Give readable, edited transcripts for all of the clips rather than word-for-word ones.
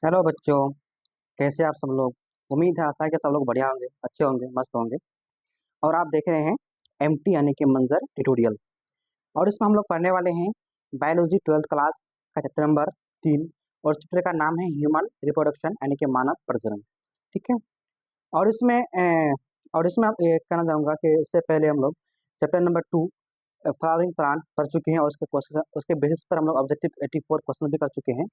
Hello बच्चों, कैसे आप सब लोग। उम्मीद है, आशा है कि सब लोग बढ़िया होंगे, अच्छे होंगे, मस्त होंगे। और आप देख रहे हैं एमटी यानी कि मंजर ट्यूटोरियल। और इसमें हम लोग पढ़ने वाले हैं बायोलॉजी 12th क्लास का चैप्टर नंबर 3। और चैप्टर का नाम है ह्यूमन रिप्रोडक्शन यानी कि मानव प्रजनन। ठीक है। और इसमें आप ये कहना चाहूँगा कि इससे पहले हम लोग चैप्टर नंबर 2 फ्लावरिंग प्लांट पढ़ चुके हैं। और उसके क्वेश्चन, उसके बेसिस पर हम लोग ऑब्जेक्टिव 84 क्वेश्चन भी कर चुके हैं।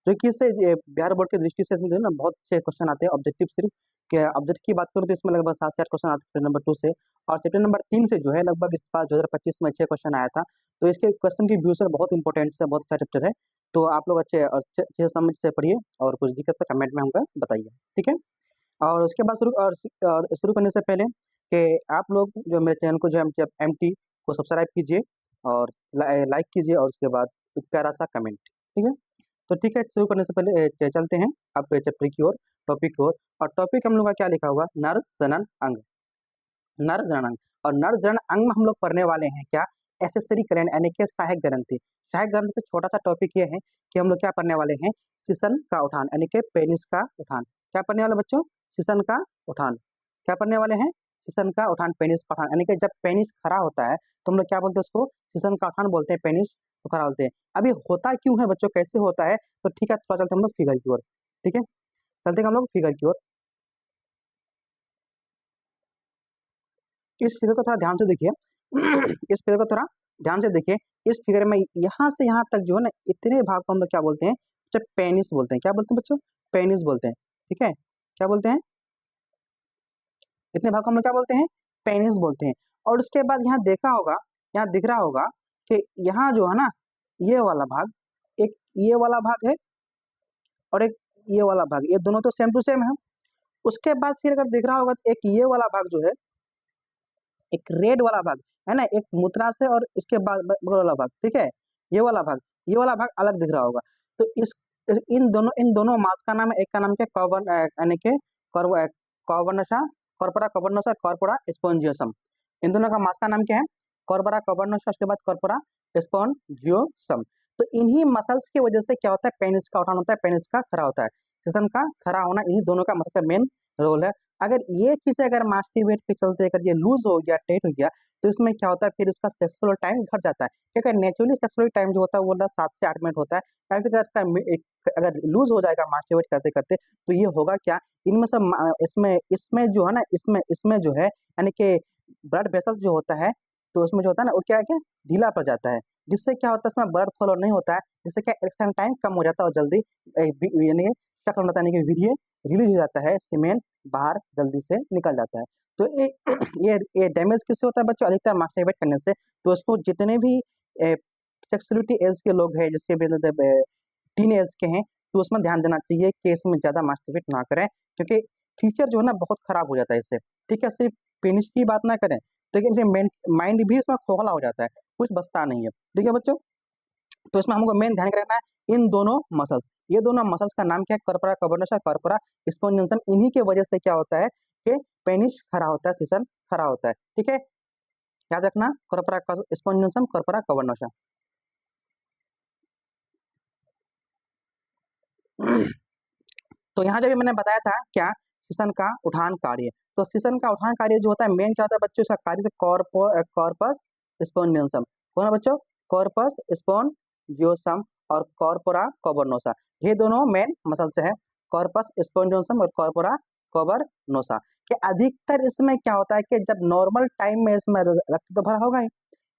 जो कि इससे बिहार बोर्ड की दृष्टि से इसमें जो है ना बहुत अच्छे क्वेश्चन आते हैं। ऑब्जेक्टिव सिर्फ के ऑब्जेक्ट की बात करूँ तो इसमें लगभग 7 से 8 क्वेश्चन आते हैं चैप्टर नंबर 2 से। और चैप्टर नंबर 3 से जो है लगभग इस बार 2025 में 6 क्वेश्चन आया था। तो इसके क्वेश्चन की व्यू से बहुत इंपॉर्टेंट है, बहुत अच्छा चैप्टर है। तो आप लोग अच्छे और अच्छे समझ से पढ़िए, और कुछ दिक्कत है कमेंट में हमको बताइए। ठीक है। और उसके बाद शुरू करने से पहले कि आप लोग जो मेरे चैनल को जो है एमटी को सब्सक्राइब कीजिए और लाइक कीजिए, और उसके बाद एक प्यारा सा कमेंट। ठीक है। तो ठीक है, शुरू करने से पहले चलते हैं अब चैप्टर की ओर, टॉपिक की ओर। और टॉपिक हम लोग का क्या लिखा हुआ, नर जनन अंग। नर जनन अंग। और नर जनन अंग में हम लोग पढ़ने वाले हैं क्या, एसेसरी ग्लैंड यानी कि सहायक ग्रंथि। सहायक ग्रंथि से छोटा सा टॉपिक ये है कि हम लोग क्या पढ़ने वाले हैं, शिशन का उठान यानी कि पेनिस का उठान। क्या पढ़ने वाले बच्चों, शिशन का उठान। क्या पढ़ने वाले हैं, शिशन का उठान, पेनिस का उठान। यानी कि जब पेनिस खड़ा होता है तो हम लोग क्या बोलते हैं, उसको शिशन का उठान बोलते हैं, पेनिस को खड़ा बोलते हैं। अभी होता क्यों है बच्चों, कैसे होता है, तो ठीक है, थोड़ा चलते हम लोग फिगर की ओर। ठीक है, चलते हैं हम लोग फिगर की ओर। इस फिगर को थोड़ा ध्यान से देखिए। इस फिगर को थोड़ा ध्यान से देखिए। इस फिगर में यहाँ से यहाँ तक जो है ना, इतने भाग को हम लोग क्या बोलते हैं, जब पेनिस बोलते हैं। क्या बोलते हैं बच्चों, पेनिस बोलते हैं। ठीक है, क्या बोलते हैं, इतने भाग को हम लोग क्या बोलते हैं, पेनिस बोलते हैं। और उसके बाद यहाँ देखा होगा, यहाँ दिख रहा होगा कि यहाँ जो है ना, ये वाला भाग, एक ये वाला भाग है और एक ये वाला भाग, ये दोनों तो सेम टू सेम है। उसके बाद फिर अगर दिख रहा होगा तो एक ये वाला भाग जो है, एक रेड वाला भाग है ना, एक मूत्राशय और इसके बाद बगल वाला भाग। ठीक है, ये वाला भाग, ये वाला भाग अलग दिख रहा होगा। तो इन दोनों मास का नाम है, एक का नाम क्या, कॉर्बन यानी कि कॉर्बनसा, कॉर्पोरा कॉर्बनोसा, कॉर्पोरा स्पोंजियोसम। इन दोनों का मास का नाम क्या है, कॉर्पोरा कॉर्बनोसा, उसके बाद कॉर्पोरा स्पोंजियोसम। तो इन्हीं मसल्स की वजह से क्या होता है, पेनिस का उठान होता है, पेनिस का खड़ा होता है। सेशन का खड़ा होना इन्हीं दोनों का मसल का मेन रोल है। अगर ये चीज अगर मास्टरबेट के चलते अगर ये लूज हो गया, टाइट हो गया, तो इसमें क्या होता है, फिर उसका सेक्सुअल टाइम घट जाता है। क्योंकि नेचुरली सेक्सुअल टाइम जो होता है वो 7 से 8 मिनट होता है। फिर अगर लूज हो जाएगा मास्टरबेट करते करते, तो ये होगा क्या, इनमें सब इसमें इसमें जो है ना, इसमें इसमें जो है यानी कि ब्लड वेसल्स जो होता है, तो उसमें जो होता है ना, वो क्या है कि ढीला पड़ जाता है। जिससे क्या होता है, इसमें ब्लड फ्लो नहीं होता है, जिससे क्या इरेक्शन टाइम कम हो जाता है और जल्दी यानी चक्र होता है, यानी कि वीर्य रिलीज हो जाता है, सीमेन बाहर जल्दी से निकल जाता है। तो ये डैमेज किससे होता है बच्चों, अधिकतर मास्टरबेट करने से। तो उसको जितने भी सेक्सुअलिटी एज के लोग हैं, जैसे मतलब टीन एज के हैं, तो उसमें ध्यान देना चाहिए कि इसमें ज्यादा मास्टरबेट ना करें, क्योंकि फ्यूचर जो है ना बहुत खराब हो जाता है इससे। ठीक है, सिर्फ पेनिस की बात ना करें, लेकिन माइंड भी इसमें खोखला हो जाता है, कुछ बचता नहीं है। ठीक है बच्चों, तो इसमें हमको मेन ध्यान रखना है इन दोनों मसल्स, ये दोनों मसल्स का नाम क्या है, कॉर्पोरा कॉर्बोनेशन, कॉर्पोरा स्पोंजियोसम। इन्हीं के वजह से क्या होता है कि पेनिस खड़ा होता है, सीसन खड़ा होता है। ठीक है, याद रखना, कॉर्पोरा स्पोंजियोसम, कॉर्पोरा कॉर्बोनेशन। तो यहाँ जब मैंने बताया था क्या, सीसन का उठान कार्य। तो सीसन का उठान कार्य जो होता है मेन क्या होता है बच्चों, इसका कार्य तो कॉर्पस स्पोंजियोसम। कौन है बच्चों, कॉर्पस स्पोंजियोसम और कॉर्पोरा कोबरनोसा, ये दोनों मेन मसल्स है, कॉर्पस स्पोंजियोसम और कॉर्पोरा कोबरनोसा। कि अधिकतर इसमें क्या होता है कि जब नॉर्मल टाइम में इसमें रक्त तो भरा होगा ही,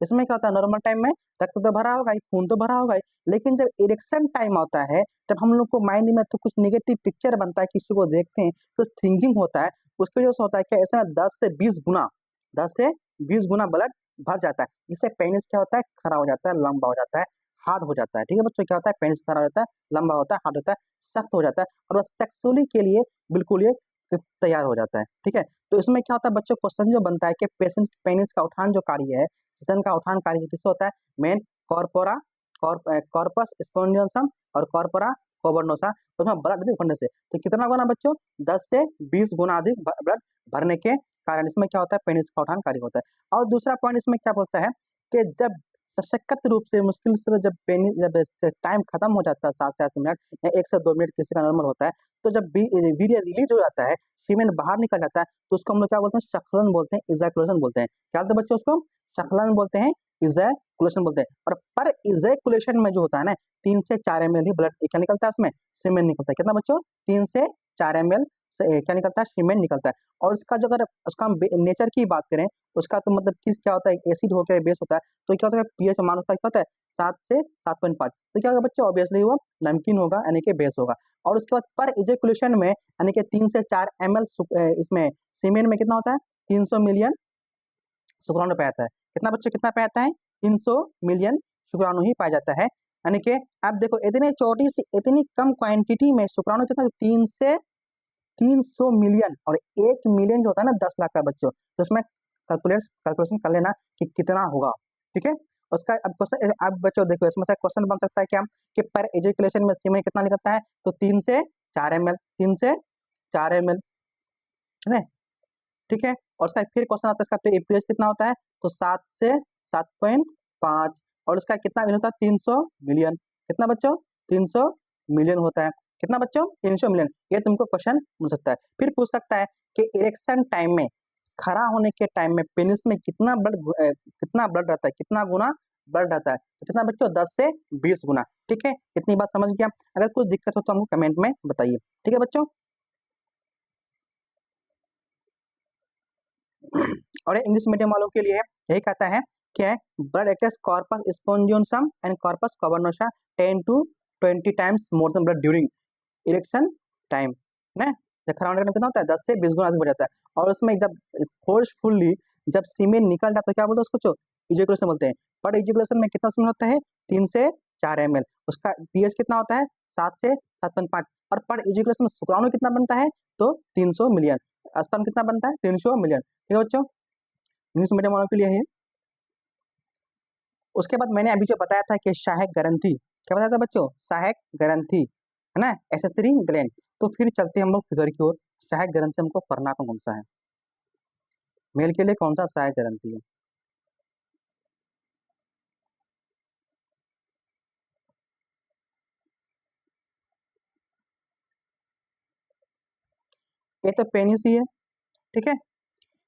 इसमें क्या होता है, नॉर्मल टाइम में रक्त तो भरा होगा ही, खून तो भरा होगा ही, लेकिन जब इरेक्शन टाइम आता है, जब हम लोग को माइंड में तो कुछ नेगेटिव पिक्चर बनता है, किसी को देखते हैं तो थिंकिंग होता है, उसकी वजह से होता है क्या, ऐसे में 10 से 20 गुना, 10 से 20 गुना ब्लड भर जाता है, जिससे पेनिस क्या होता है, खड़ा हो जाता है, लंबा हो जाता है, हार्ड हो जाता है। ठीक है बच्चों, क्या होता है, पेनिस खड़ा हो जाता है, लंबा होता है, हार्ड होता है, सख्त हो जाता है, और वो सेक्सुअली के लिए बिल्कुल ये तैयार हो जाता है। ठीक है, तो इसमें क्या होता है बच्चों, क्वेश्चन जो बनता है कि पेनिस का उठान जो कार्य है, सेशन का उठान कार्य किससे होता है, मेन कॉर्पोरा कॉर्पस स्पोंजियोसम और कॉर्पोरा कोबरनोसा। तो उसमें ब्लड अधिक भरने से, तो कितना गुना बच्चों, 10 से 20 गुना अधिक ब्लड भरने के कारण इसमें क्या होता है, पेनिस का उठान कार्य होता है। और दूसरा पॉइंट इसमें क्या बोलता है कि जब तशक्कत रूप से मुश्किल से जब पेनिस जब टाइम खत्म हो जाता है 7 से 8 मिनट या 1 से 2 मिनट किसी का नॉर्मल होता है, तो जब वीर्य रिलीज हो जाता है, सीमेन बाहर निकल जाता है, तो उसको हम लोग क्या बोलते हैं, स्खलन बोलते हैं, इजैकुलेशन बोलते हैं। क्या बोलते हैं बच्चों उसको? स्खलन बोलते हैं, इजैकुलेशन बोलते हैं। और पर इजैकुलेशन में जो होता है ना 3 से 4 ml ही ब्लड क्या निकलता है उसमें, सीमेन निकलता है। कितना बच्चों? 3 से 4 ml से क्या निकलता है, सीमेन निकलता है। और इसका जो अगर उसका हम नेचर की बात करें, उसका तो मतलब किस क्या होता है, एसिड होता है, बेस होता है, तो क्या होता है पीएच मान उसका क्या होता है 7 से 7.5, तो क्या होगा बच्चों, ऑब्वियसली वो नमकीन होगा यानी कि बेस होगा। और उसके बाद पर इजेकुलेशन में यानी कि 3 से 4 ml इसमें सीमेन में कितना होता है, 300 मिलियन शुक्राणु पाया जाता है। कितना बच्चों, कितना पाया जाता है, 300 मिलियन शुक्राणु ही पाया जाता है। यानी कि आप देखो इतने छोटी सी इतनी कम क्वांटिटी में शुक्राणु कितना, 300 मिलियन, और 1 मिलियन जो होता है ना 10 लाख का बच्चों, तो उसमें कैलकुलेशन कर लेना कि कितना होगा। ठीक है, उसका अब क्वेश्चन, अब बच्चों देखो इसमें से क्वेश्चन बन सकता है क्या, कि पर एजुकेशन में सीमेन कितना निकलता है, तो 3 से 4 ml, 3 से 4 ml है ना। ठीक है, और उसका फिर क्वेश्चन आता है इसका पीएच कितना होता है, तो 7 से 7.5, और उसका कितना मिलियन होता है, 300 मिलियन। कितना बच्चों, 300 मिलियन होता है। कितना बच्चों, 300 मिलियन। ये तुमको क्वेश्चन पूछ सकता है। फिर पूछ सकता है कि इरेक्शन टाइम में, खड़ा होने के टाइम में पेनिस में कितना ब्लड रहता है, कितना गुना ब्लड रहता है, तो कितना बच्चों, 10 से 20 गुना। ठीक है, इतनी बात समझ गया। अगर कुछ दिक्कत हो तो हमको कमेंट में बताइए। ठीक है बच्चों। और इंग्लिश मीडियम वालों के लिए यही कहता है क्या है, blood acts corpus spongiosum and corpus cavernosa 10 to 20 times more than blood during erection time ना। जब खड़ा होने का कितना होता है, 10 से 20 गुना अधिक बढ़ जाता है। और उसमें जब फोर्सफुली जब सीमेन निकल जाता है, क्या बोलते हैं उसको, इजेकुलेशन बोलते हैं। बट इजेकुलेशन में कितना सीमेन होता है, 3 से 4 ml। उसका पीएच कितना होता है, 7 से 7.5। और पर इजेकुलेशन में शुक्राणु कितना बनता है, तो 300 मिलियन। स्पर्म कितना बनता है, 300 मिलियन। ठीक है बच्चों, इंग्लिश मीडियम वालों के लिए है। उसके बाद मैंने अभी जो बताया था कि सहायक ग्रंथि, क्या बताया था बच्चों, सहायक ग्रंथि है ना, एसेसरी ग्लैंड। तो फिर चलते हैं हम लोग फिगर की ओर। सहायक ग्रंथि हमको पढ़ना कौन सा है, मेल के लिए कौन सा सहायक ग्रंथि है। ये तो पेनिस ही है। ठीक है,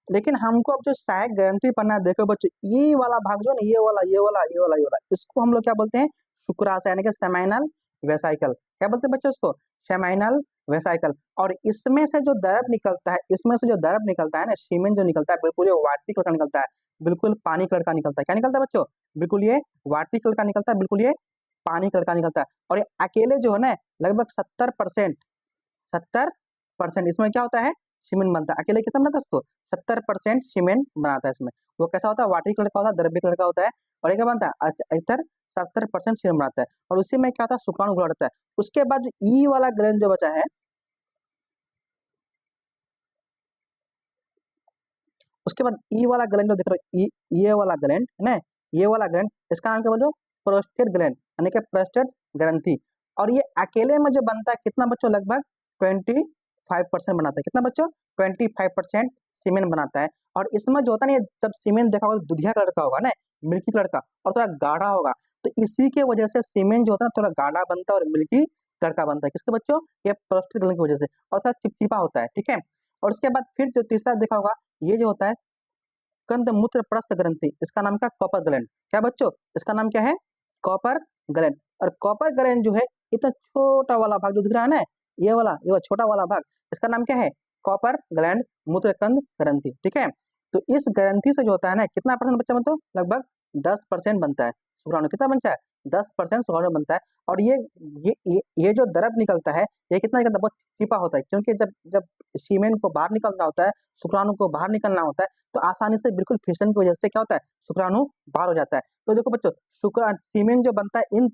लेकिन हमको अब जो सहायक ग्रंथि पढ़ना है, देखो बच्चों ये वाला भाग जो है ना, ये वाला, इसको हम लोग क्या बोलते हैं, शुक्राशय यानी कि सेमाइनल वेसाइकल। क्या बोलते हैं बच्चों उसको, सेमाइनल वेसाइकल। और इसमें से जो द्रव निकलता है, इसमें से जो द्रव निकलता है ना, सीमेन जो निकलता है, बिल्कुल ये वाटरी कलर का निकलता है, बिल्कुल पानी कलर का निकलता है। क्या निकलता है बच्चों, बिल्कुल ये वाटरी कलर का निकलता है, बिल्कुल ये पानी कलर का निकलता है। और ये अकेले जो है ना लगभग 70%, 70% इसमें क्या होता है, सीमेंट बनता है। अकेले कितना बनाता है उसको, 70% सीमेंट बनाता है इसमें। वो कैसा होता है, वाटरी कलर का होता है, द्रव्य कलर का होता है। और ये क्या बनता है, इधर 70% सीमेंट बनाता है। और उसी में क्या होता है, शुक्राणु घोला रहता है। उसके बाद जो ई वाला ग्लैंड जो बचा है, उसके बाद ई वाला ग्लैंड जो देख रहे हो, ये वाला ग्लैंड है ना, ये वाला ग्लैंड, इसका नाम क्या बोलो, प्रोस्टेट ग्लैंड यानी कि प्रोस्टेट ग्रंथि। और ये अकेले में जो बनता है कितना बच्चों, लगभग 25% बनाता है। कितना बच्चों, 25% सीमेंट बनाता है। और इसमें जो होता है ना, जब सीमेंट देखा होगा दुधिया कलर का होगा ना, मिल्की कलर का, और थोड़ा गाढ़ा होगा, तो इसी के वजह से सीमेंट जो होता है थोड़ा गाढ़ा बनता है और मिल्की कलर का बनता है। किसके बच्चों, ये प्रोस्टेट ग्लैंड की वजह से, और थोड़ा चिपचिपा होता है। ठीक है, और उसके बाद फिर जो तीसरा देखा होगा, ये जो होता है कंद मूत्र प्रस्थ ग्रंथि, इसका नाम क्या, कॉपर ग्लैंड। क्या बच्चों, इसका नाम क्या है, कॉपर ग्लैंड। और कॉपर ग्लैंड जो है, इतना छोटा वाला भाग जो दिख रहा है ना, ये वाला छोटा वाला भाग, इसका नाम क्या है, कॉपर ग्लैंड मूत्र कंद ग्रंथि। ठीक है, तो इस ग्रंथि से जो होता है ना, कितना परसेंट बच्चा बनता है, लगभग 10% बनता है शुक्राणु। कितना बनता है, 10% शुक्राणु बनता है। और ये जो द्रव निकलता है, ये कितना निकलता है, बहुत चिपा होता है। क्योंकि जब जब सीमेन को बाहर निकलना होता है, शुक्राणु को बाहर निकलना होता है, तो आसानी से बिल्कुल फिसलन की वजह से क्या होता है, शुक्राणु बाहर हो जाता है। तो देखो बच्चों, शुक्र सीमेन जो बनता है इन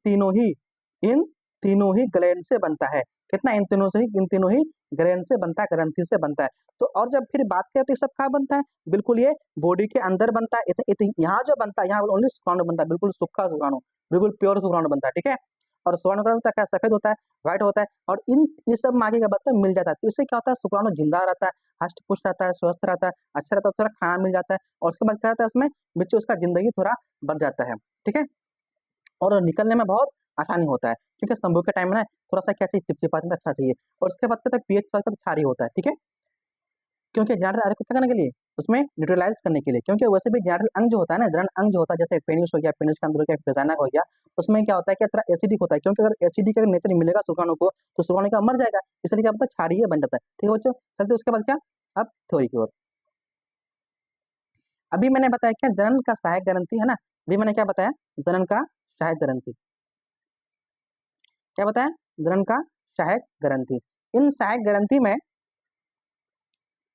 तीनों ही ग्लैंड से बनता है। कितना, इन तीनों ही ग्लैंड से बनता है, ग्रंथि से बनता है। तो और जब फिर बात करते हैं सब कहाँ बनता है, बिल्कुल ये बॉडी के अंदर बनता है। यहाँ जो बनता है, यहाँ ओनली शुक्राणु बनता है, बिल्कुल सूखा शुक्राणु, बिल्कुल प्योर शुक्राणु बनता है। ठीक है, और शुक्राणु का होता है क्या, सफेद होता है, व्हाइट होता है, और इन ये सब मांगे के बाद तो मिल जाता है। तो इससे क्या होता है, शुक्राणु जिंदा रहता है, हष्ट पुष्ट रहता है, स्वस्थ रहता है, अच्छा रहता है, थोड़ा खाना मिल जाता है, और उसके बाद क्या रहता है उसमें बच्चों उसका जिंदगी थोड़ा बढ़ जाता है। ठीक है, और निकलने में बहुत आसानी होता है, क्योंकि संभोग के टाइम में ना थोड़ा सा क्या चाहिए, चिपचिपा अच्छा चाहिए। और उसके बाद कहते हैं पीएच थोड़ा सा क्षारीय होता है। ठीक है, क्योंकि जनरल आर्य को क्या करने के लिए, उसमें न्यूट्रलाइज करने के लिए, क्योंकि वैसे भी जनरल अंग जो होता है ना, जनरल अंग जो होता है, जैसे पेनिस हो गया, पेनिस के अंदर हो गया, वेजाइना हो गया, उसमें क्या होता है कि थोड़ा एसिडिक होता है, क्योंकि अगर एसिडिक अगर नेचर मिलेगा शुक्राणु को तो शुक्राणु का मर जाएगा, इसलिए क्या होता है, क्षारीय बन जाता है। ठीक है बच्चों, चलते उसके बाद क्या, अब थ्योरी की ओर। अभी मैंने बताया क्या, जनन का सहायक ग्रंथि है ना, अभी मैंने क्या बताया, जनन का सहायक ग्रंथि, क्या बताया, जनन का सहायक ग्रंथि। इन सहायक ग्रंथि में,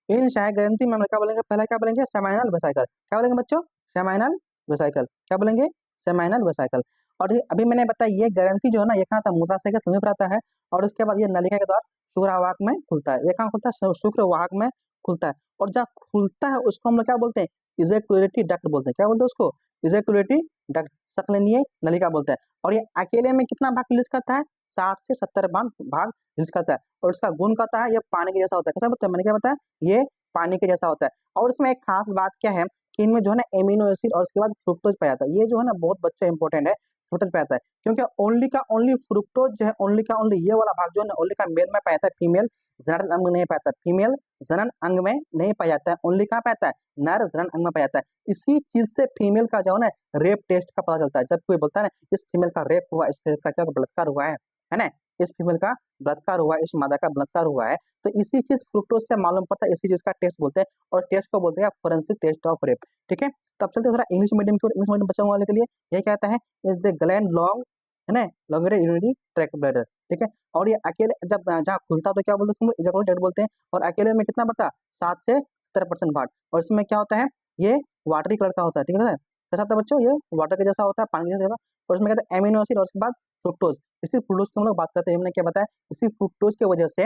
इन सहायक ग्रंथि में हम क्या बोलेंगे, पहला क्या बोलेंगे, सेमाइनल वेसिकल, क्या बोलेंगे बच्चों, सेमाइनल वेसिकल, क्या बोलेंगे, सेमाइनल वेसिकल। और अभी मैंने बताया ये ग्रंथि जो है ना, ये कहाँ था, मूत्राशय के समीप रहता है, और उसके बाद ये नलिका के द्वारा शुक्रवाहक में खुलता है। ये कहाँ खुलता है, शुक्रवाहक में खुलता है, और जहाँ खुलता है उसको हम लोग क्या बोलते हैं, इजैकुलेटरी डक्ट बोलते हैं। क्या बोलते हैं उसको, इजैकुलेटरी डक्ट, संकलनीय नलिका बोलते हैं। और ये अकेले में कितना भाग रिलीज करता है, 60 से 70 भाग रिलीज करता है, और उसका गुण कहता है ये पानी के जैसा होता है। कैसा बोलते हैं, मैंने क्या बताया, ये पानी के जैसा होता है। और इसमें एक खास बात क्या है कि इनमें जो है ना एमिनो एसिड और उसके बाद फ्रुक्टोज पाया जाता है। ये जो है ना बहुत बच्चा इंपॉर्टेंट है, फ्रुक्टोज पाया जाता है, क्योंकि ओनली का ओनली फ्रुक्टोज जो है, ओनली का ओनली ये वाला भाग जो है ना, ओनली का मेल में पाया जाता है, फीमेल जनन अंग में नहीं पाया जाता है, फीमेल जनन अंग में नहीं पाया जाता है, ओनली कहाँ पाया जाता है, नर जनन अंग में पाया जाता है। इसी चीज से फीमेल का जो है ना रेप टेस्ट का पता चलता है। जब कोई बोलता है ना इस फीमेल का रेप हुआ, इस फीमेल का क्या बलात्कार हुआ है ना, इस फीमेल का बलात्कार हुआ, इस मादा का बलात्कार हुआ है, तो इसी चीज फ्रुक्टोज से मालूम पड़ता है। इसी चीज का टेस्ट बोलते हैं, और टेस्ट को बोलते हैं फोरेंसिक टेस्ट ऑफ रेप। ठीक है, तो अब चलते थोड़ा इंग्लिश मीडियम की ओर। इंग्लिश मीडियम बच्चों वाले के लिए ये कहता है, इज द ग्लैंड लॉन्ग, है ना, लॉन्गर यूरिनरी ट्रैक्ट ब्लैडर। ठीक है, और ये अकेले जब जहाँ खुलता तो क्या बोलते हैं, इजैकुलेटेड बोलते हैं, और अकेले में कितना बढ़ता, 7 से 70% भाग। और इसमें क्या होता है, ये वाटरी कलर का होता है। ठीक है, कैसा होता है बच्चों, ये वाटर के जैसा होता है, पानी के जैसा। और इसमें कहते हैं एमिनो एसिड, और उसके बाद फ्रुक्टोज। इसी फ्रुक्टोज की हम लोग बात करते हैं, हमने क्या बताया, इसी फ्रुक्टोज की वजह से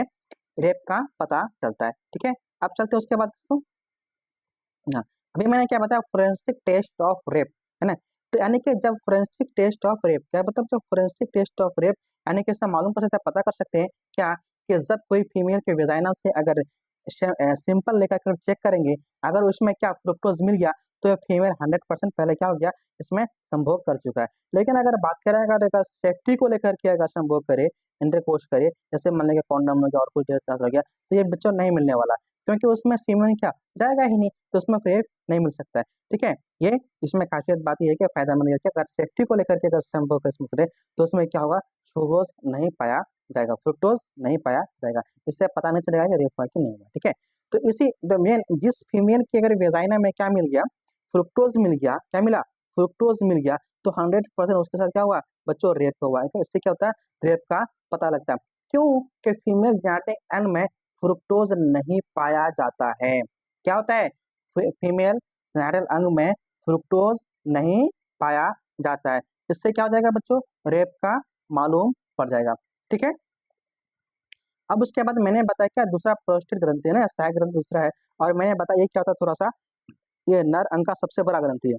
रेप का पता चलता है। ठीक है, अब चलते हैं उसके बाद इसको, हाँ, अभी मैंने क्या बताया, फोरेंसिक टेस्ट ऑफ रेप, है ना। तो यानी कि जब फोरेंसिक टेस्ट ऑफ रेप, क्या मतलब, जब फोरेंसिक टेस्ट ऑफ रेप यानी कि इससे मालूम कर सकते हैं, पता कर सकते हैं क्या, कि जब कोई फीमेल के वेजाइना से अगर सिंपल लेकर कर चेक करेंगे, अगर उसमें क्या फ्रुक्टोज मिल गया, तो फीमेल 100% पहले क्या हो गया, इसमें संभोग कर चुका है। लेकिन अगर बात करें, अगर सेफ्टी को लेकर के अगर संभोग करे, इंटरकोर्स करे, जैसे मान लीजिए कॉन्डम हो गया और कुछ चांस हो गया, तो ये बच्चों नहीं मिलने वाला, क्योंकि उसमें सीमेन क्या जाएगा ही नहीं, तो उसमें रेप नहीं मिल सकता है। ठीक है, ये इसमें खासियत बात यह है कि फायदा मंद है, अगर सेफ्टी को लेकर के अगर संभोग करे तो उसमें क्या होगा, फ्रुक्टोज नहीं पाया जाएगा, फ्रुक्टोज नहीं पाया जाएगा। इससे पता नहीं चलेगा कि रेप हुआ कि नहीं हुआ। ठीक है, तो इसी द मेन, जिस फीमेल के अगर वेजाइना में क्या मिल गया, फ्रुक्टोज मिल गया, क्या मिला, फ्रुक्टोज मिल गया, तो 100% उसके साथ क्या हुआ बच्चों, रेप हुआ है। इससे क्या होता है, रेप का पता लगता है। क्यों कि फीमेल जेनेटिक एंड में फ्रुक्टोज नहीं पाया जाता है। क्या होता है, फीमेल जेनेटिक अंग में फ्रुक्टोज नहीं पाया जाता है। इससे क्या हो जाएगा बच्चों, रेप का मालूम पड़ जाएगा। ठीक है, अब उसके बाद मैंने बताया क्या, दूसरा प्रोस्टेट ग्रंथि है ना, सहायक ग्रंथि दूसरा है, और मैंने बताया ये क्या होता है, थोड़ा सा ये नर अंग का सबसे बड़ा ग्रंथि है।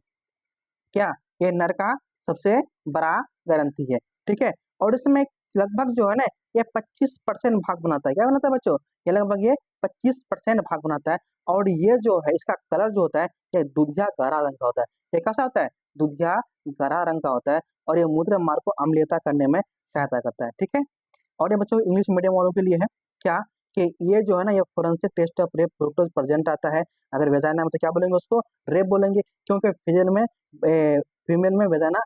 क्या, ये नर का सबसे बड़ा ग्रंथि है। ठीक है, और इसमें लगभग जो है ना, ये 25% भाग बनाता है। क्या बनाता है बच्चों, ये लगभग ये 25% भाग बनाता है। और ये जो है, इसका कलर जो होता है, ये दुधिया गहरा रंग का होता है। ये कैसा होता है, दुधिया गहरा रंग का होता है, और ये मूत्र मार्ग को अम्लीयता करने में सहायता करता है। ठीक है, और ये बच्चों इंग्लिश मीडियम वालों के लिए है क्या, कि ये जो है ना, ये forensic test of rape fructose present आता है। अगर वेजाइना में तो क्या बोलेंगे उसको, रेप बोलेंगे, क्योंकि फीमेल में वेजाइना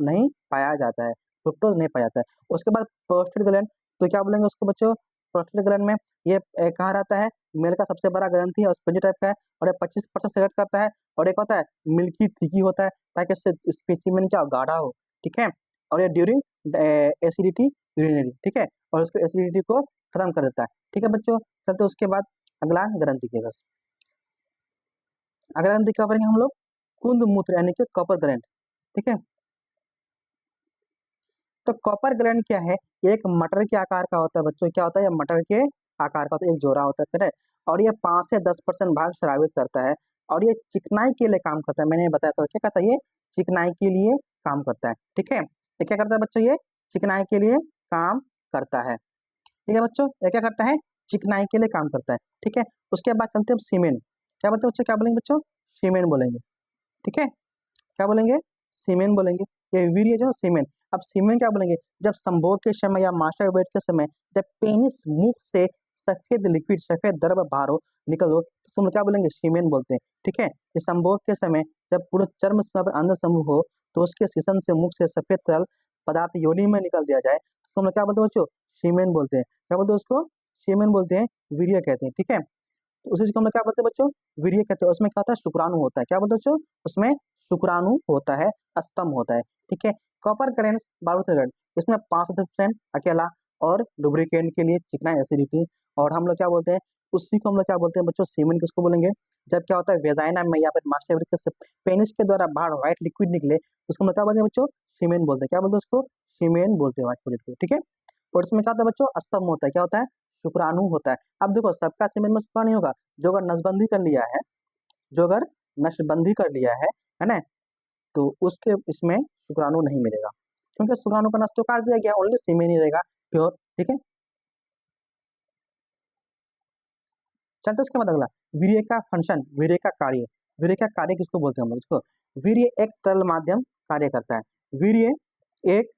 नहीं पाया जाता है, फ्रुक्टोज नहीं पाया जाता है। उसके बाद प्रोस्टेट ग्लैंड, तो क्या बोलेंगे उसको बच्चों, प्रोस्टेट ग्लैंड में ये कहाँ रहता है, मेल का सबसे बड़ा ग्रंथि है, स्पंजी टाइप का है, और ये 25% सेलेक्ट करता है, और एक होता है मिल्की थिकी होता है, ताकि स्पेसिमेन क्या गाढ़ा हो। ठीक है, और ये ड्यूरिंग एसिडिटी यूरिनरी। ठीक है, और उसको एसिडिटी को खत्म कर देता है। ठीक है बच्चों, चलते उसके बाद अगला ग्रंथि के बस, अगला ग्रंथि क्या करेंगे हम लोग, कुंद मूत्र यानी कि कॉपर ग्लैंड। ठीक है, तो कॉपर ग्लैंड क्या है, ये एक मटर के आकार का होता है बच्चों। क्या होता है, ये मटर के आकार का होता है, एक जोड़ा होता है। करेक्ट, और ये 5 से 10% भाग स्रावित करता है, और ये चिकनाई के लिए काम करता है। मैंने बताया था क्या कहता है, ये चिकनाई के लिए काम करता है। ठीक है, ये क्या करता है बच्चों, ये चिकनाई के लिए काम करता है। ठीक है बच्चों, ये क्या करता है, चिकनाई के लिए काम करता है। ठीक है, उसके बाद चलते हैं सीमेंट। क्या बोलते हैं बच्चों, क्या बोलेंगे बच्चों, सीमेंट बोलेंगे। ठीक है, क्या बोलेंगे, सीमेंट बोलेंगे। ये वीर्य जो सीमेंट, अब सीमेंट क्या बोलेंगे, जब संभोग के समय या मास्टरबेट के समय जब पेनिस मुख से सफेद लिक्विड, सफेद द्रव बाहर हो, निकल हो, तो हम क्या बोलेंगे, सीमेंट बोलते हैं। ठीक है, ये संभोग के समय जब पूर्ण चर्म सीमा पर अंदर समूह हो तो उसके शीशन से मुख से सफेद तरल पदार्थ योनि में निकल दिया जाए तो हम लोग क्या बोलते हैं बच्चों, सीमेंट बोलते हैं। क्या बोलते हैं उसको, सीमेंट बोलते हैं, वीर्य कहते हैं। ठीक है, तो उसी चीज को हम लोग क्या बोलते हैं बच्चों, वीर्य कहते हैं। उसमें क्या होता है, शुक्राणु होता है। क्या बोलते हैं बच्चों, उसमें शुक्राणु होता है, स्तंभ होता है। ठीक है, कॉपर करेंस बारूद, इसमें 5% अकेला और लुब्रिकेंट के लिए चिकना एसिडिटी। और हम लोग क्या बोलते हैं, उसी को हम लोग क्या बोलते हैं बच्चों, सीमेंट किसको बोलेंगे, जब क्या होता है वेजाइना में या फिर मास्टरबेट के पेनिस के द्वारा बाहर व्हाइट लिक्विड निकले तो उसको हम लोग क्या बोलते हैं बच्चों, सीमेंट बोलते हैं। क्या बोलते हैं उसको, सीमेंट बोलते हैं व्हाइट लिक्विड। ठीक है, और इसमें क्या होता है बच्चों, स्तंभ होता है। क्या होता है, शुक्राणु होता है। अब देखो सबका सीमेंट में शुक्राणु नहीं होगा, जो अगर नसबंदी कर लिया है, जो अगर नसबंदी कर लिया है ना, तो उसके इसमें शुक्राणु नहीं मिलेगा, क्योंकि शुक्राणु का नस तो काट दिया गया, ओनली सीमेंट ही रहेगा प्योर। ठीक है, चलते उसके बाद अगला, वीर्य का फंक्शन, वीर्य का कार्य। वीर्य का कार्य किसको बोलते हैं हम लोग, इसको वीर्य एक तरल माध्यम कार्य करता है। वीर्य एक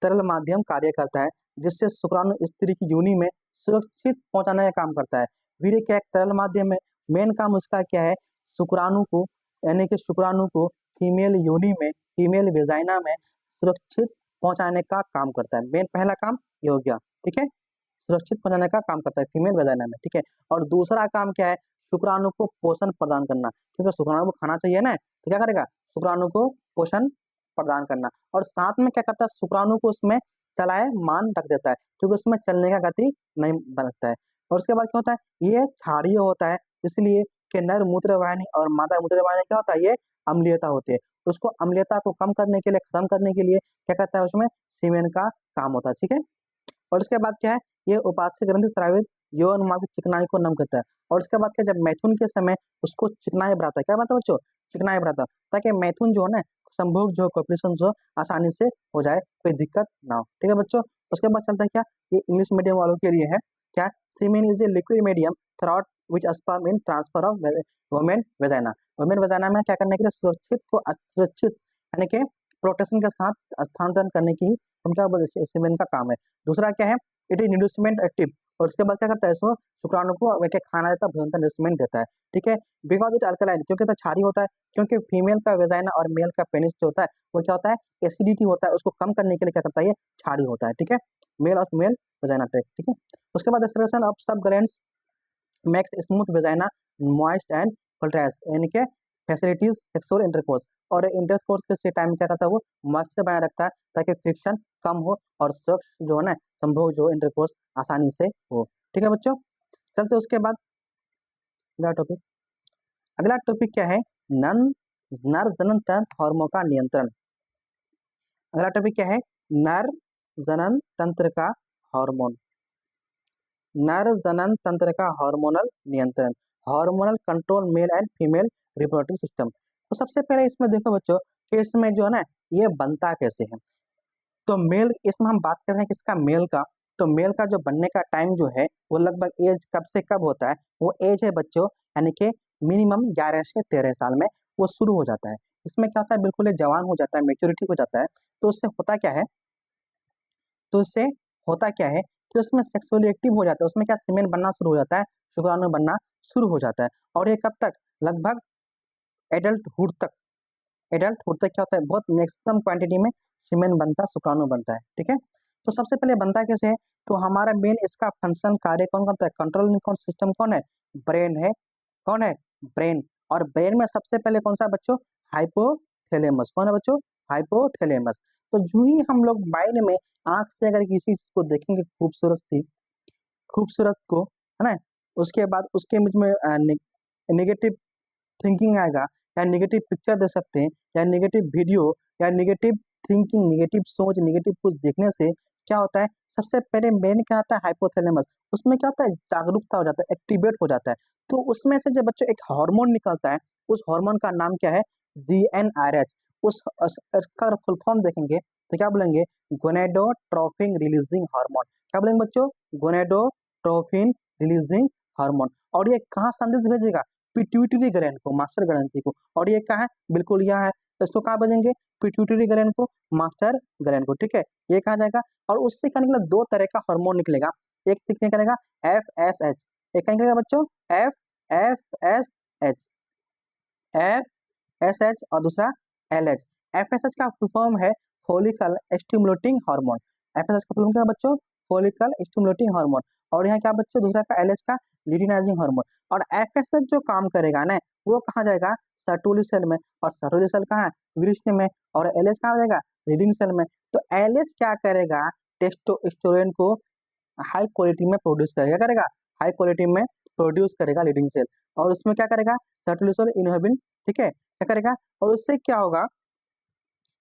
तरल माध्यम कार्य करता है जिससे शुक्राणु स्त्री की योनि में सुरक्षित पहुंचाने का काम करता है। वीर्य क्या एक तरल माध्यम है, मेन काम उसका क्या है, शुक्राणु को, यानी कि शुक्राणु को फीमेल योनि में, फीमेल वेजाइना में सुरक्षित पहुंचाने का काम करता है। मेन पहला काम ये हो गया। ठीक है, सुरक्षित पहुंचाने का काम करता है फीमेल वेजाइना में। ठीक है, और दूसरा काम क्या है, शुक्राणु को पोषण प्रदान करना, क्योंकि शुक्राणु को खाना चाहिए ना, तो क्या करेगा, शुक्राणु को पोषण प्रदान करना। और साथ में क्या करता है, शुक्राणु को उसमें चलायमान रख देता है, क्योंकि उसमें चलने का गति नहीं बनता है। और उसके बाद क्या होता है, ये क्षारीय होता है, इसलिए कि नर मूत्र वाहिनी और मादा मूत्र वाहिनी क्या होता है, ये अम्लीयता होती है। उसको अम्लीयता को कम करने के लिए, खत्म करने के लिए क्या करता है, उसमें सीमेन का काम होता है। ठीक है, और उसके बाद क्या है, ये उपास्थि ग्रंथि स्रावित यौन मार्ग चिकनाई को नम करता है। और उसके बाद क्या, जब मैथुन के समय उसको चिकनाई बढ़ाता है। क्या मतलब बच्चों, चिकनाई बढ़ाता है, ताकि मैथुन जो है ना, संभोग जो कॉपरेशन जो आसानी से हो जाए, कोई दिक्कत ना हो। ठीक है बच्चों, उसके बाद चलता है क्या, ये इंग्लिश मीडियम वालों के लिए है। क्या, semen is a liquid medium throughout which sperm in transfer of women vagina. Women vagina में क्या करने के लिए, सुरक्षित को असुरक्षित यानी कि प्रोटेक्शन के साथ स्थानांतरण करने की हम क्या बोलते हैं, सीमेन का काम है। दूसरा क्या है, इट इज इंड्यूसमेंट एक्टिव। और उसके बाद क्या करता है, इसको शुक्राणु को खाना देता है, भोजन का इंड्यूसमेंट देता है। ठीक है, बिकॉज इट अल्कलाइन, क्योंकि तो क्षारीय होता है, क्योंकि फीमेल का वेजाइना और मेल का पेनिस जो होता है वो क्या होता है, एसिडिटी होता है, उसको कम करने के लिए क्या करता है, ये क्षारीय होता है। ठीक है, मेल और फीमेल वेजाइना टाइप। ठीक है, उसके बाद एक्सप्रेशन ऑफ सब glands makes smooth vagina moist and fertilise, यानी कि फैसिलिटीज सेक्सुअल इंटरकोर्स। और इंटरकोर्स के टाइम क्या करता है, वो मॉइस्चर बनाए रखता है ताकि फ्रिक्शन कम हो और सेक्स जो है ना, संभोग जो इंटरकोर्स आसानी से हो। ठीक है बच्चों, चलते उसके बाद अगला टॉपिक। अगला टॉपिक क्या है, नन नर जनन तंत्र हार्मोन का नियंत्रण। अगला टॉपिक क्या है, नर जनन तंत्र का हार्मोन, नर जनन तंत्र का हार्मोनल नियंत्रण, hormonal control male and female reproductive system. तो सबसे पहले इसमें देखो बच्चों कि इसमें जो है ना, ये बनता कैसे है। तो मेल, इसमें हम बात कर रहे हैं किसका, मेल का। तो मेल का जो बनने का टाइम जो है वो लगभग एज कब से कब होता है, वो एज है बच्चों, यानी कि मिनिमम 11 से 13 साल में वो शुरू हो जाता है। इसमें क्या होता है, बिल्कुल जवान हो जाता है, मेच्योरिटी हो जाता है। तो उससे होता क्या है, तो इससे होता क्या है कि उसमें सेक्सुअली एक्टिव हो जाता है, उसमें क्या सीमेन बनना शुरू हो जाता है, शुक्राणु बनना शुरू हो जाता है। और ये कब तक, लगभग एडल्टहुड तक। एडल्टहुड तक क्या होता है, बहुत मैक्सिमम क्वांटिटी में सीमेन बनता है, शुक्राणु बनता है। ठीक है, तो सबसे पहले बनता कैसे है, तो हमारा मेन इसका फंक्शन कार्य कौन करता है, कंट्रोल कौन सिस्टम कौन है, ब्रेन है। कौन है, ब्रेन। और ब्रेन में सबसे पहले कौन सा है बच्चों, हाइपोथैलेमस। कौन है बच्चों, हाइपोथैलेमस। तो जो ही हम लोग माइंड में आंख से अगर किसी चीज को देखेंगे खूबसूरत सी, खूबसूरत को, है ना, उसके बाद उसके बीच में नेगेटिव थिंकिंग आएगा, या नेगेटिव पिक्चर दे सकते हैं, या नेगेटिव वीडियो, या नेगेटिव थिंकिंग, नेगेटिव सोच, नेगेटिव कुछ देखने से क्या होता है, सबसे पहले मेन क्या आता है, हाइपोथैलेमस। उसमें क्या होता है, जागरूकता हो जाता है, एक्टिवेट हो जाता है। तो उसमें से जब बच्चों एक हार्मोन निकलता है, उस हार्मोन का नाम क्या है, GnRH। उसका फुल फॉर्म देखेंगे तो क्या बोलेंगे, गोनेडोट्रोफिन रिलीजिंग हार्मोन। क्या बोलेंगे बच्चों, गोनेडोट्रोफिन रिलीजिंग हार्मोन। और ये कहाँ संदेश भेजेगा, पिट्यूटरी ग्लैंड को, मास्टर ग्रंथि को। और ये क्या है, बिल्कुल यह है, इसको कहाँ भेजेंगे, पिट्यूटरी ग्लैंड को, मास्टर ग्लैंड को, ठीक है, ये कहा जाएगा। और उससे क्या निकलेगा, दो तरह का हार्मोन निकलेगा, एक निकलेगा FSH, एक क्या निकलेगा बच्चों, FSH, FSH, और दूसरा LH। FSH का फुल फॉर्म है फॉलिकल स्टिमुलेटिंग हार्मोन। FSH का फुल फॉर्म क्या है बच्चों, फॉलिकल स्टिमुलेटिंग हार्मोन। और यहाँ क्या बच्चों, दूसरा का LH का ल्यूटिनाइजिंग हार्मोन। और FSH जो काम करेगा ना, वो कहाँ जाएगा, सर्टोली सेल में, और सर्टोली सेल कहाँ है, वृष्ण में। और LH कहाँ जाएगा, लीडिंग सेल में। तो LH क्या करेगा, टेस्टोस्टेरोन को हाई क्वालिटी में प्रोड्यूस करेगा, करेगा हाई क्वालिटी में प्रोड्यूस करेगा लीडिंग सेल। और उसमें क्या करेगा, सर्टोलिसोल इनहिबिन, ठीक है, क्या करेगा। और उससे क्या होगा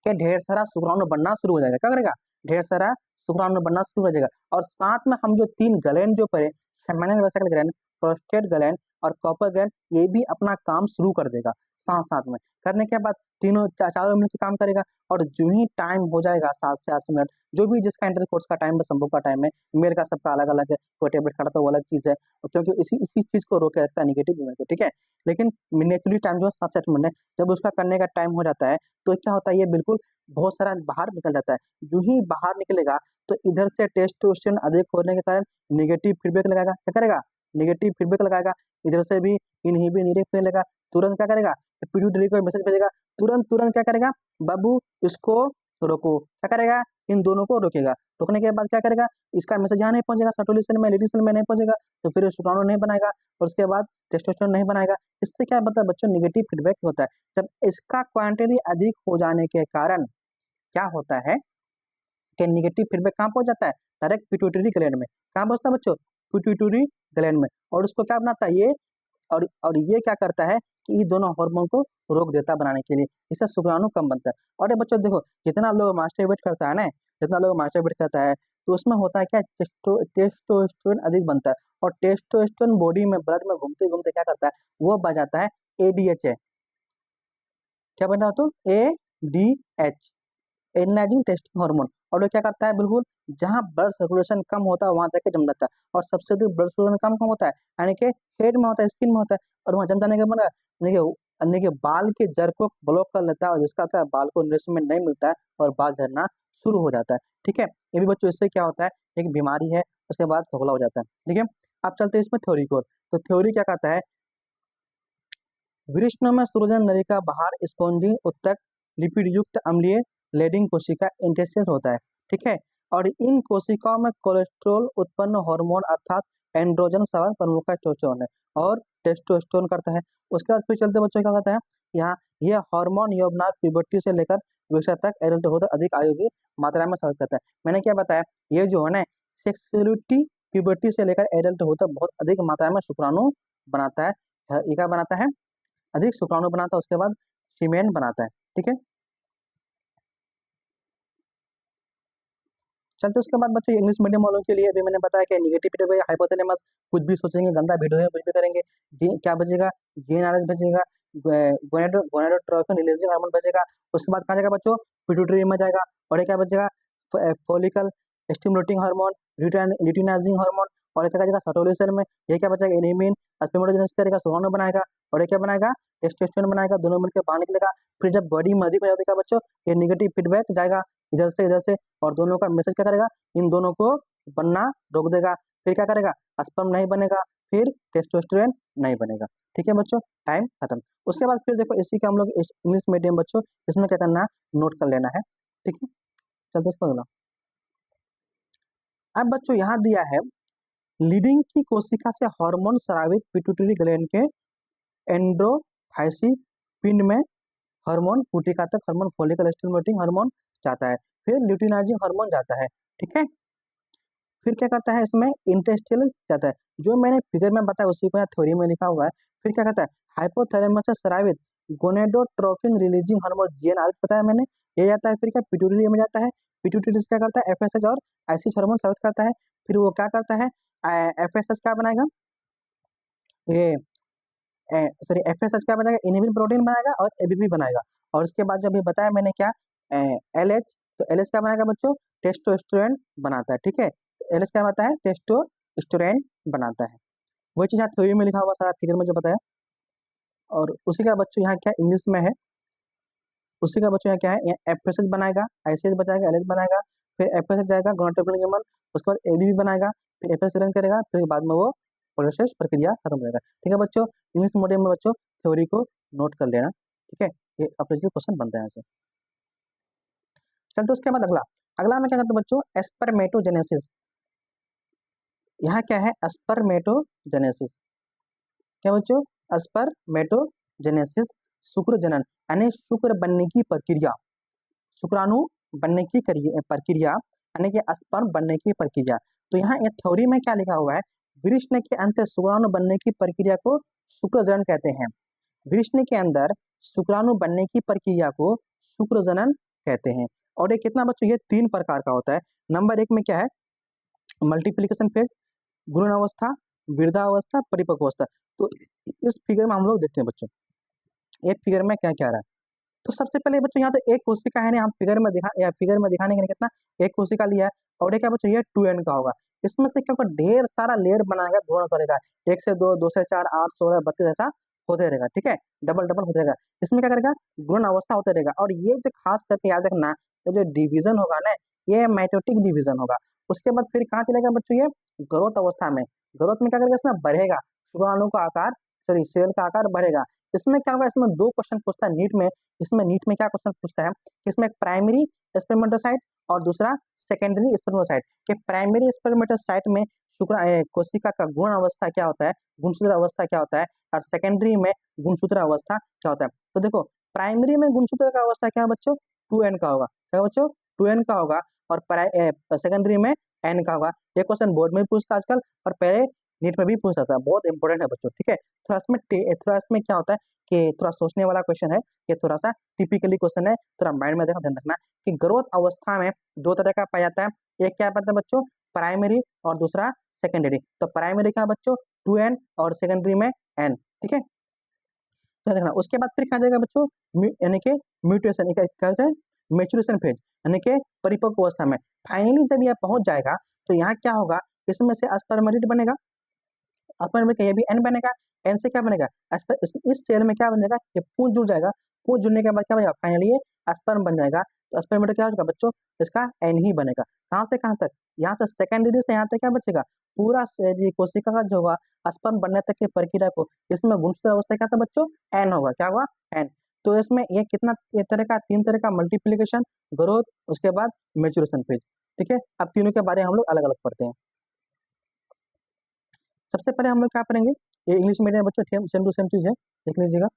कि ढेर सारा शुक्राणु बनना शुरू हो जाएगा, क्या करेगा, ढेर सारा शुक्राणु बनना शुरू हो जाएगा। और साथ में हम जो तीन ग्लैंड जो पड़े, seminal vesicle gland, prostate gland और कॉपर ग्लैंड, ये भी अपना काम शुरू कर देगा साथ साथ में। करने के बाद तीनों चारों मिलकर काम करेगा। और जो ही टाइम हो जाएगा 7 से 8 मिनट, जो भी जिसका इंटरकोर्स का टाइम है, संभोग का टाइम है, मेल का सबका अलग अलग है, कोई टेबलेट खाता तो वो अलग चीज है, क्योंकि इसी इसी चीज को रोके रखता है निगेटिव बीमारी को, ठीक है। लेकिन नेचुरली टाइम जो है 7 से 8 मिनट है, जब उसका करने का टाइम हो जाता है तो क्या होता है, ये बिल्कुल बहुत सारा बाहर निकल जाता है। जो ही बाहर निकलेगा तो इधर से टेस्टोस्टेरोन अधिक होने के कारण निगेटिव फीडबैक लगाएगा, क्या करेगा, निगेटिव फीडबैक लगाएगा। इधर से भी इनहिबिन इरेक्ट लगेगा, तुरंत क्या करेगा, पिट्यूटरी को मैसेज भेजेगा, तुरंत तुरंत क्या करेगा, बाबू इसको रोको, क्या करेगा, इन दोनों को रोकेगा। रोकने के बाद क्या करेगा, इसका मैसेज यहाँ नहीं पहुंचेगा, सर्टोली सेल में, लीडिंग सेल में नहीं पहुंचेगा, तो फिर शुक्राणु नहीं बनाएगा, और उसके बाद टेस्टोस्टेरोन नहीं बनाएगा। इससे क्या होता है बच्चों, निगेटिव फीडबैक होता है। जब इसका क्वांटिटी अधिक हो जाने के कारण क्या होता है कि निगेटिव फीडबैक कहाँ पहुंच जाता है, डायरेक्ट पिट्यूटरी ग्लैंड में। कहाँ पहुंचता है बच्चों, पिट्यूटरी ग्लैंड में। और उसको क्या बनाता है ये, और ये क्या करता है कि ये दोनों हार्मोन को रोक देता है बनाने के लिए, इससे शुक्राणु कम बनता है। और ये बच्चों देखो, जितना लोग मास्टरबेट करता है ना, जितना लोग मास्टरबेट करता है, तो उसमें होता है क्या, टेस्टोस्टेरोन अधिक बनता है। और टेस्टोस्टेरोन बॉडी में, ब्लड में घूमते घूमते क्या करता है, वो बन जाता है ADH, क्या बन जाता है, ADH, एनालाइजिंग टेस्टिंग हार्मोन। और वो क्या करता है, बिल्कुल जहाँ ब्लड सर्कुलेशन कम होता है वहां जाके जम जाता है। और सबसे अधिक ब्लड सर्कुलेशन कम कम होता है, यानी कि हेड में होता है, स्किन में होता है, और वहां जम जाने के बाद यानी कि बाल के जड़ को ब्लॉक कर लेता है, और जिसका क्या, बाल को नरिशमेंट नहीं मिलता है और बाल झड़ना शुरू हो जाता है, ठीक है। ये भी बच्चों, इससे क्या होता है, एक बीमारी है, उसके बाद खोखला हो जाता है, ठीक है। अब चलते हैं इसमें थ्योरी को। तो थ्योरी क्या कहता है, वृष्ण में सूर्यजन नली का बाहर स्पॉन्जी उत्तक लिपिड युक्त अम्लीय लेडिंग कोशिका इंटेस्टाइन होता है, ठीक है। और इन कोशिकाओं में कोलेस्ट्रॉल उत्पन्न हार्मोन अर्थात एंड्रोजन सवाल प्रमुख टेस्टोस्टेरोन है, और टेस्टोस्टेरोन करता है। उसके बाद फिर चलते बच्चों क्या कहता है, यहाँ यह हार्मोन यौवनार प्यूबर्टी से लेकर विकसित तक एडल्ट होता अधिक आयु की मात्रा में सर्व करता है। मैंने क्या बताया, ये जो है ना, सेक्सुअलिटी प्यूबर्टी से लेकर एडल्ट होता बहुत अधिक मात्रा में शुक्राणु बनाता है। ये क्या बनाता है, अधिक शुक्राणु बनाता है, उसके बाद सीमेन बनाता है, ठीक है। चलते उसके बाद बच्चों इंग्लिश मीडियम वालों के लिए अभी मैंने बताया कि निगेटिव फीडबैक, हाइपोथैलेमस, कुछ भी सोचेंगे गंदा वीडियो है, कुछ भी करेंगे, क्या बचेगा, GnRH बचेगा, गोनेडोट्रोफिन रिलीजिंग हार्मोन बचेगा। उसके बाद कहाँ जाएगा बच्चों, पिट्यूटरी में जाएगा। और ये क्या बचेगा, follicle stimulating hormone, luteinizing hormone. और ये क्या जाएगा, सर्टोली सेल में। ये क्या बचेगा, एनिमिन, स्पर्मेटोजेनेसिस करेगा, शुक्राणु बनाएगा। और ये क्या बनाएगा, टेस्टोस्टेरोन बनाएगा, दोनों मिलकर बाहर निकलेगा। फिर जब बॉडी में अधिक हो जाता है क्या बच्चों, ये निगेटिव फीडबैक जाएगा इधर से, और दोनों का मैसेज क्या करेगा, इन दोनों को बनना रोक देगा। फिर क्या करेगा, स्पर्म नहीं बनेगा, फिर टेस्टोस्टेरोन नहीं बनेगा, ठीक है बच्चों, टाइम खत्म। उसके बाद फिर देखो, इसी का हम लोग इंग्लिश मीडियम बच्चों, इसमें क्या करना है, नोट कर लेना है, ठीक है। चलते उस पर अगला। अब बच्चों यहाँ दिया है, लीडिंग की कोशिका से हार्मोन स्रावित पिट्यूटरी ग्लैंड के एंड्रोफाइसी पिंड में हार्मोन पुटिका तक हार्मोन फॉलिकल स्टिमुलेटिंग हार्मोन जाता है, फिर ल्यूटिनाइजिंग हार्मोन जाता है, ठीक है। फिर क्या करता है, इसमें इंटेस्टिनल जाता है, जो मैंने फिगर में बताया उसी को यहाँ थ्योरी में लिखा हुआ है। फिर क्या करता है, हाइपोथैलेमस से स्रावित गोनेडोट्रोफिन रिलीजिंग हार्मोन GnRH बताया मैंने, ये जाता है। फिर क्या, पिट्यूटरी में जाता है, पिट्यूटरी से क्या करता है, FSH और आईसी हार्मोन स्रावित करता है। फिर वो क्या करता है, FSH क्या बनाएगा, ये सॉरी FSH क्या बनाएगा, इनहिबिन प्रोटीन बनाएगा और ABP बनाएगा। और उसके बाद जब ये बताया मैंने क्या, LH तो एलएच क्या बनाएगा बच्चों, टेस्टोस्टेरोन बनाता है, ठीक है। एलएच क्या बनाता है, टेस्टोस्टेरोन बनाता है। वही चीज यहाँ थ्योरी में लिखा हुआ सारा फिगर में जो बताया। और उसी का बच्चों यहाँ क्या इंग्लिश में है, उसी का बच्चों यहाँ क्या है, यहाँ एफएसएच बनाएगा, आईसीएच बचाएगा, एलएच बनाएगा, फिर एफएसएच जाएगा गोनाडोट्रोपिक, उसके बाद एबीबी बनाएगा, फिर एफएसएच रन करेगा, फिर बाद में वो प्रोसेस प्रक्रिया खत्म हो जाएगा, ठीक है बच्चों। इंग्लिश मीडियम में बच्चों थ्योरी को नोट कर लेना, ठीक है। ये अपने क्वेश्चन बनता है यहाँ से। चलते उसके बाद अगला, अगला में क्या करते हैं बच्चों, एस्पर्मेटोजेनेसिस। यहाँ क्या है, एस्पर्मेटोजेनेसिस, क्या बच्चों, एस्पर्मेटोजेनेसिस, शुक्र जनन यानी शुक्र बनने की प्रक्रिया, शुक्राणु बनने की प्रक्रिया यानी कि स्पर्म बनने की प्रक्रिया। तो यहाँ ये थ्योरी में क्या लिखा हुआ है, वृष्ण के अंत शुक्राणु बनने की प्रक्रिया को शुक्रजनन कहते हैं। वृष्ण के अंदर शुक्राणु बनने की प्रक्रिया को शुक्रजनन कहते हैं। और ये कितना बच्चों, ये 3 प्रकार का होता है। नंबर 1 में क्या है, मल्टीप्लिकेशन फेज, गुणन वृद्धावस्था, परिपक्व अवस्था। तो इस फिगर में हम लोग देखते हैं बच्चों, एक फिगर में क्या क्या रहा है। तो सबसे पहले बच्चों यहाँ तो एक कोशिका है ना, हम फिगर में दिखाने के लिए कितना, एक कोशिका लिया है। और ये क्या बच्चों, ये 2n का होगा। इसमें से क्या होगा, ढेर सारा लेयर बनाएगा, गुणन करेगा, 1 से 2, 2 से 4, 8, 16, 32 ऐसा होते रहेगा, ठीक है, डबल डबल होते रहेगा। इसमें क्या करेगा, गुणन अवस्था होते रहेगा। और ये जो खास करके याद रखना, ये जो डिवीजन होगा ना, ये माइटोटिक डिवीजन होगा। उसके बाद फिर कहाँ चलेगा बच्चों, ये ग्रोथ अवस्था में। ग्रोथ में क्या करेगा, इसमें बढ़ेगा, शुक्राणु का आकार, सॉरी सेल का आकार बढ़ेगा। इसमें क्या होगा, इसमें 2 क्वेश्चन पूछता है नीट में। इसमें नीट में क्या क्वेश्चन पूछता है कि इसमें प्राइमरी स्पर्मेटोसाइट और दूसरा सेकेंडरी स्पर्मेटोसाइट, कि प्राइमरी स्पर्मेटोसाइट में कोशिका का गुण अवस्था क्या होता है, गुणसूत्र अवस्था क्या होता है, और सेकेंडरी में गुणसूत्र अवस्था क्या होता है। तो देखो, प्राइमरी में गुणसूत्र का अवस्था क्या है बच्चों, 2n का होगा, क्या बच्चों, 2n का होगा। और सेकेंडरी में n का होगा। ये क्वेश्चन बोर्ड में भी पूछता है आजकल, और पहले नीट में भी पूछ जाता है, बहुत इंपॉर्टेंट है बच्चों, ठीक है। थोड़ा इसमें क्या होता है कि थोड़ा सोचने वाला क्वेश्चन है, ये थोड़ा सा टिपिकली क्वेश्चन है, थोड़ा माइंड में देखा, ध्यान रखना कि ग्रोथ अवस्था में 2 तरह का पाया जाता है। एक क्या पाता है बच्चों, प्राइमरी, और दूसरा सेकेंडरी। तो प्राइमरी क्या बच्चों, 2n, और सेकेंडरी में n, ठीक है। तो देखना उसके बाद फिर क्या जाएगा बच्चों, यानी कि म्यूटेशन, क्या कहते हैं, मेचुरेशन फेज, यानी कि परिपक्व अवस्था में। फाइनली जब यह पहुंच जाएगा तो यहाँ क्या होगा, इसमें से स्पर्मेटिड बनेगा, स्पर्मेटिड ये भी n बनेगा। n से क्या बनेगा, इस सेल में क्या बनेगा, ये पूंछ जुड़ जाएगा। पूंछ जुड़ने के बाद क्या बनेगा, फाइनली ये स्पर्म बन जाएगा। तो स्पर्मेटिड क्या होगा बच्चों, इसका n ही बनेगा। कहाँ से कहाँ तक, यहाँ से सेकेंडरी से यहाँ तक क्या बचेगा, पूरा ये कोशिका का जो होगा स्पर्म बनने तक की प्रक्रिया को, इसमें गुणसूत्र अवस्था क्या था बच्चों, n होगा, क्या होगा, n। तो इसमें ये कितना, ये तरह का 3 तरह का मल्टीप्लीकेशन, ग्रोथ, उसके बाद मेचुरेशन फेज, ठीक है। अब तीनों के बारे में हम लोग अलग अलग पढ़ते हैं। सबसे पहले हम लोग क्या पढ़ेंगे, ये इंग्लिश मीडियम बच्चों सेम टू सेम चीज है, देख लीजिएगा।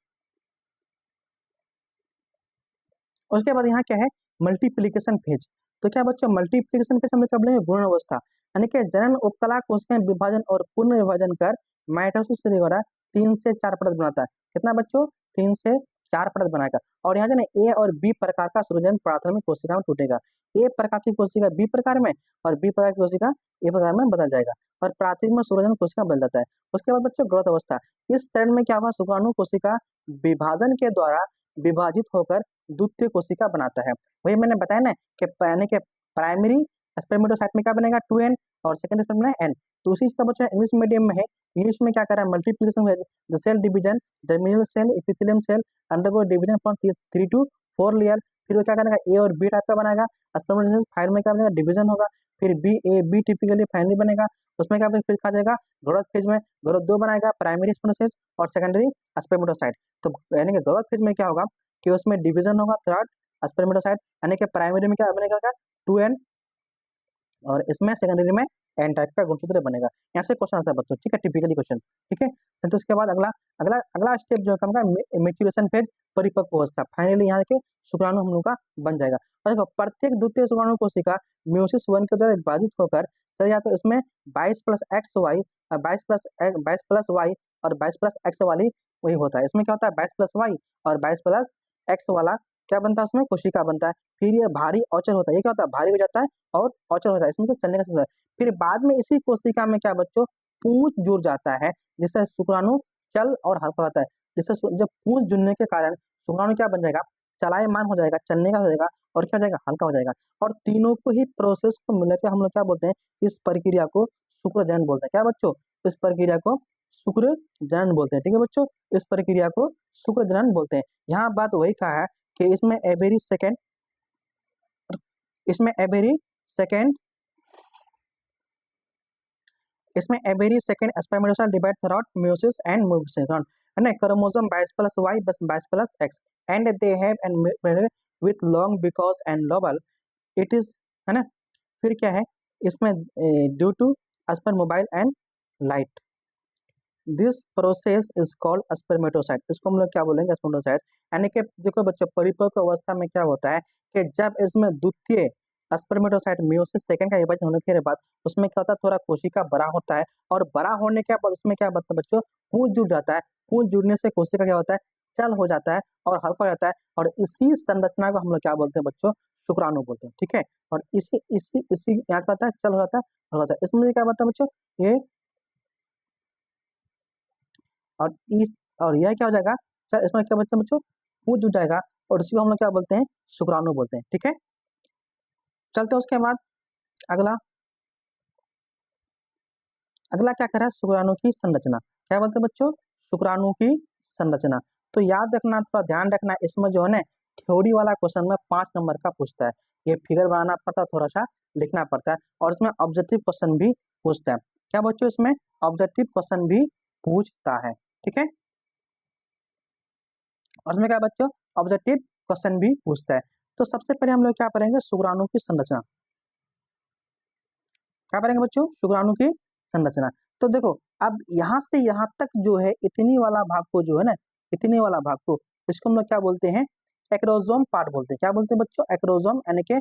उसके बाद यहाँ क्या है, मल्टीप्लीकेशन फेज। तो क्या बच्चों, मल्टीप्लीकेशन फेज हम लोग क्या बोलेंगे, गुणन अवस्था, यानी कि जनन उपकला कोशिकाएं विभाजन और पूर्ण विभाजन कर माइटोसिस से द्वारा 3 से 4 परत बनाता है। कितना बच्चों, 3 से 4 परत बनाएगा। और यहाँ जो ए और बी प्रकार का सृजन प्राथमिक कोशिका में टूटेगा। ए प्रकार की कोशिका बी प्रकार में, और बी प्रकार की कोशिका ए प्रकार में बदल जाएगा, और प्राथमिक में सृजन कोशिका बदल जाता है। उसके बाद बच्चों ग्रोथ अवस्था, इस चरण में क्या हुआ, शुक्राणु कोशिका विभाजन के द्वारा विभाजित होकर द्वितीय कोशिका बनाता है। वही मैंने बताया ना कि यानी कि प्राइमरी स्पर्मेटोसाइट में क्या बनेगा, 2n, और सेकेंडरी स्पर्म में n। तो उसी का बच्चों इंग्लिश मीडियम में है। इंग्लिश में क्या कर रहा है, multiplication phase, the cell division, germinal cell, epithelium cell undergo division from 3 to 4 layer. फिर वो क्या करेगा, ए और बी टाइप का बनाएगा। स्पर्मेटोसाइट फाइल में क्या बनेगा, डिवीजन होगा। फिर B A B typically finally बनेगा। उसमें क्या फिर कहा जाएगा, ग्रोथ फेज में ग्रोथ 2 बनाएगा, प्राइमरी स्पर्मेटोसाइट और सेकेंडरी स्पर्मेटोसाइट। तो यानी कि ग्रोथ फेज में क्या होगा कि उसमें डिवीजन होगा, थर्ड स्पर्मेटोसाइट, यानी कि प्राइमरी में क्या बनेगा, 2n, और इसमें सेकेंडरी में एन टाइप का गुणसूत्र बनेगा। यहाँ से क्वेश्चन आता है बच्चों, ठीक है, टिपिकली क्वेश्चन, ठीक है। तो उसके बाद अगला अगला अगला स्टेप जो है मेच्योरेशन फेज, परिपक्व अवस्था। फाइनली यहाँ के शुक्राणु हम लोग का बन जाएगा। और देखो प्रत्येक द्वितीय शुक्राणु कोशिका म्योसिस 1 के द्वारा विभाजित होकर चल जाता है। इसमें 22 plus X Y, 22 plus Y और 22 प्लस एक्स वाली वही होता है। इसमें क्या होता है, 22 प्लस वाई और 22 प्लस एक्स वाला क्या बनता है, उसमें कोशिका बनता है। फिर ये भारी औचर होता है, ये क्या होता है, भारी हो जाता है और औचर होता है, इसमें तो चलने का होता है। फिर बाद में इसी कोशिका में क्या बच्चों, पूंछ जुड़ जाता है, जिससे शुक्राणु चल और हल्का होता है। जिससे जब पूंछ जुड़ने के कारण शुक्राणु क्या बन जाएगा, चलायमान हो जाएगा, चलने का हो जाएगा, और क्या हो जाएगा, हल्का हो जाएगा। और तीनों को ही प्रोसेस को मिलाकर हम लोग क्या बोलते हैं, इस प्रक्रिया को शुक्र जनन बोलते हैं। क्या बच्चों, इस प्रक्रिया को शुक्र जनन बोलते हैं। ठीक है बच्चों, इस प्रक्रिया को शुक्र जनन बोलते हैं। यहाँ बात वही कहा है कि इसमें एवरी सेकेंड, इसमें एवरी सेकेंड, इसमें every second spermatocyte divide throughout meiosis and mutation, है ना, chromosome 22+Y 22+X and they have and with long because and lobal it is, है ना। फिर क्या है इसमें, due to sperm mobile and light, this process is called spermatocyte. इसको हम लोग क्या बोलेंगे, स्पर्मेटोसाइट। यानी कि देखो बच्चों, परिपक्व अवस्था में क्या होता है कि जब इसमें द्वितीय स्पर्मेटोसाइट मेयोसिस सेकंड का विभाजन होने के बाद उसमें क्या होता है, थोड़ा कोशिका बड़ा होता है, और बड़ा होने के बाद उसमें क्या होता है बच्चों, पूंछ जुड़ जाता है। पूंछ जुड़ने से कोशिका क्या होता है, चल हो जाता है और हल्का हो जाता है, और इसी संरचना को हम लोग क्या बोलते हैं बच्चों, शुक्राणु बोलते हैं। ठीक है, और इसी इसी इसी यहाँ क्या होता है, चल हो जाता है, हल्का होता है। इसमें क्या होता है बच्चों, ये और इस और यह क्या हो जाएगा, इसमें क्या बच्चों बच्चों, पूंछ जुड़ जाएगा, और इसी को हम लोग क्या बोलते हैं, शुक्राणु बोलते हैं। ठीक है, चलते हैं उसके बाद अगला, अगला क्या कह रहा है, शुक्राणु की संरचना। क्या बोलते हैं बच्चों, शुक्राणु की संरचना। तो याद रखना, थोड़ा ध्यान रखना, इसमें जो है ना थ्योरी वाला क्वेश्चन में 5 नंबर का पूछता है। ये फिगर बनाना पड़ता है, थोड़ा सा लिखना पड़ता है, और इसमें ऑब्जेक्टिव क्वेश्चन भी पूछता है। क्या बच्चों, इसमें ऑब्जेक्टिव क्वेश्चन भी पूछता है। ठीक है, और इसमें क्या बच्चों, ऑब्जेक्टिव क्वेश्चन भी पूछता है। तो सबसे पहले हम लोग क्या करेंगे, शुक्राणु की संरचना। क्या करेंगे बच्चों, शुक्राणु की संरचना। तो देखो, अब यहाँ से यहाँ तक जो है, इतनी वाला भाग को जो है ना, इतने वाला भाग को, इसको हम लोग क्या बोलते हैं, एक्रोसोम पार्ट बोलते हैं। क्या बोलते हैं बच्चों, एक्रोसोम, यानी कि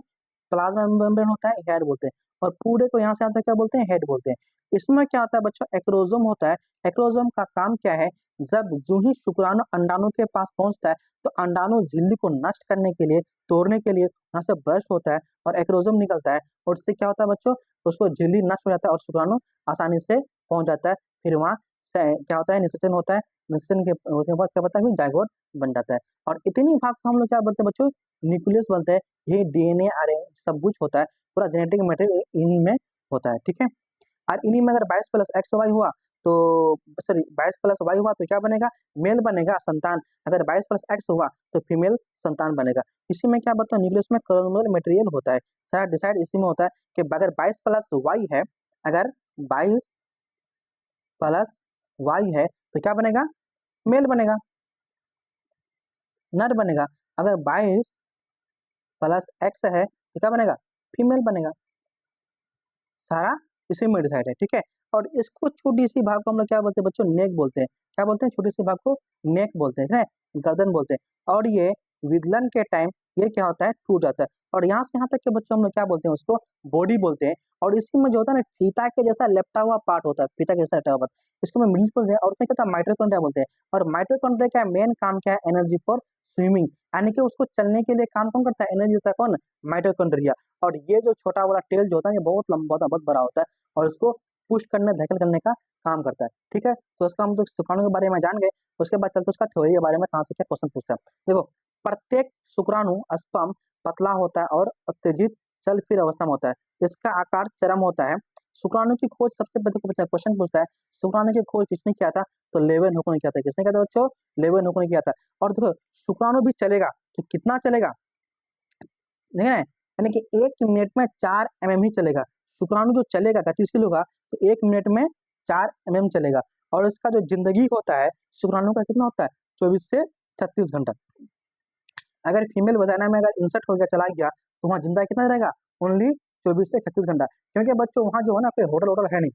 प्लाज्मा मेम्ब्रेन होता है, हेड बोलते हैं, और पूरे को यहाँ से आता है क्या बोलते हैं, हेड बोलते हैं। इसमें क्या होता है बच्चों, एक्रोसोम होता है। एक्रोसोम का काम क्या है, जब जो ही शुक्राणु अंडाणु के पास पहुंचता है तो अंडाणु झिल्ली को नष्ट करने के लिए, तोड़ने के लिए यहाँ से ब्रश होता है और एक्रोसोम निकलता है, और इससे क्या होता है बच्चों, उसको झिल्ली नष्ट हो जाता है और शुक्राणु आसानी से पहुंच जाता है। फिर वहाँ से क्या होता है, निषेचन होता है, निषेचन के उसके बाद क्या होता है, जाइगोट बन जाता है। और इतनी भाग को हम लोग क्या बोलते हैं बच्चों, न्यूक्लियस बोलते हैं। ये डीएनए आरएनए सब कुछ होता है, पूरा जेनेटिक मटेरियल इन्हीं में होता है। ठीक है, और इन्हीं में अगर 22+X Y हुआ तो, सॉरी 22+Y हुआ तो क्या बनेगा, मेल बनेगा संतान। अगर 22+X हुआ तो फीमेल संतान बनेगा। इसी में क्या बताओ, न्यूक्लियस में क्रोमोसोमल मटेरियल होता है, सारा डिसाइड इसी में होता है कि अगर 22+Y है, अगर 22+Y है तो क्या बनेगा, मेल बनेगा, नर बनेगा। अगर 22+X है तो क्या बनेगा, फीमेल बनेगा। सारा इसी में डिसाइड है। ठीक है, और इसको छोटी सी भाग को हम लोग क्या बोलते हैं बच्चों, नेक बोलते हैं। क्या बोलते हैं, छोटी सी भाग को नेक बोलते हैं, गर्दन बोलते हैं। और ये विदलन के टाइम ये क्या होता है, टूट जाता है, और यहाँ से यहाँ तक के बच्चों हम लोग क्या बोलते हैं, उसको बॉडी बोलते हैं। और इसी में जो होता है ना, फीता के जैसा लेपटा हुआ पार्ट होता है, फीता के जैसा लेपटा हुआ, इसको मैं मिडिल बोलते हैं, और उसमें क्या होता है, माइटोकॉन्ड्रिया बोलते हैं। और माइटोकॉन्ड्रिया का मेन काम क्या है, एनर्जी फॉर स्विमिंग, यानी कि उसको चलने के लिए काम कौन करता है, एनर्जी देता है कौन, माइटोकॉन्ड्रिया। और ये जो छोटा वाला टेल जो होता है, ये बहुत लंबा होता है, बहुत बड़ा होता है, और इसको पुश करने, धकेल करने का काम करता है। ठीक है, तो उसका हम तो शुक्राणु के बारे में जान गए। उसके बाद चलते उसका थ्योरी के बारे में, कहाँ से क्या क्वेश्चन पूछता है। देखो, प्रत्येक शुक्राणु स्पर्म पतला होता है और उत्तेजित चल फिर अवस्था में होता है। इसका आकार चरम होता है। शुक्राणु की खोज सबसे पहले क्वेश्चन पूछता है, शुक्राणु की खोज किसने किया था, तो लेवेनहुक ने किया था। किसने किया था बच्चों, लेवेनहुक ने किया था। और देखो, शुक्राणु भी चलेगा तो कितना चलेगा, देख रहे हैं, यानी कि 1 मिनट में 4 mm ही चलेगा। शुक्राणु जो चलेगा, गतिशील होगा, तो 1 मिनट में 4 mm चलेगा। और इसका जो जिंदगी होता है शुक्राणु का, कितना होता है, 24 से 36 घंटा। अगर फीमेल वजाइना में अगर इंसर्ट हो गया, चला गया, तो वहाँ जिंदा कितना रहेगा, ओनली 24 से 36 घंटा। क्योंकि बच्चों वहाँ जो है ना, कोई होटल वोटल है नहीं,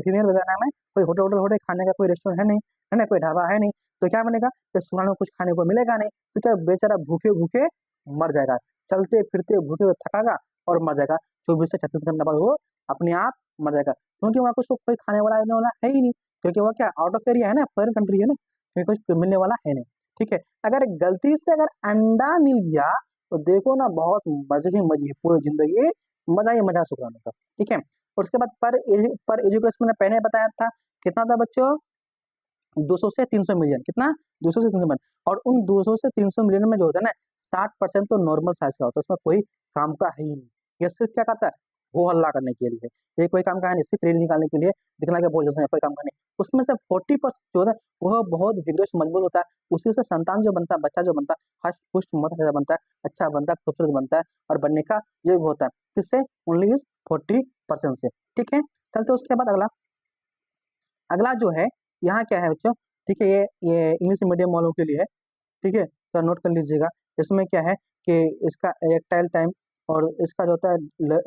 फीमेल वजाइना में कोई होटल वोटल होटल खाने का कोई रेस्टोरेंट है नहीं, है ना, कोई ढाबा है नहीं, तो क्या बनेगा, तो शुक्राणु कुछ खाने को मिलेगा नहीं, तो क्या बेचारा भूखे भूखे मर जाएगा, चलते फिरते भूखे हुए थकागा और मर जाएगा। 24 से 36 घंटा बाद वो अपने आप मर जाएगा, क्योंकि वहाँ कुछ कोई खाने वाला है ही नहीं, क्योंकि वो क्या आउट ऑफ एरिया है ना, फॉरेन कंट्री है ना, क्योंकि कुछ मिलने वाला है नहीं। ठीक है, अगर गलती से अगर अंडा मिल गया तो देखो ना, बहुत मजे ही मजे, पूरी जिंदगी मजा ही मजा शुक्राणु का। ठीक है, और उसके बाद पर एजुकेशन मैंने पहले बताया था, कितना था बच्चों, 200 से 300 मिलियन, कितना 200 से 300 मिलियन, और उन 200 से 300 मिलियन में जो होता है ना 60% तो नॉर्मल साइज का होता है, उसमें कोई काम का है ही नहीं। ये सिर्फ क्या करता है, वो हल्ला करने के लिए, ये कोई काम का है नहीं, सिर्फ रील निकालने के लिए, दिखना के बहुत जैसे कोई काम का नहीं। उसमें से 40% जो होता है वह बहुत विग्रस मजबूत होता है, उसी से संतान जो बनता है, बच्चा जो बनता है हष्ट पुष्ट मस्त बनता है, अच्छा बनता है, खूबसूरत बनता है, और बनने का ये होता है किससे, ओनली इज 40% से। ठीक है, चलते उसके बाद अगला, अगला जो है यहाँ क्या है बच्चों, ठीक है, ये इंग्लिश मीडियम वालों के लिए है। ठीक है, तो नोट कर लीजिएगा, इसमें क्या है कि इसका इरेक्टाइल टाइम, और इसका जो होता है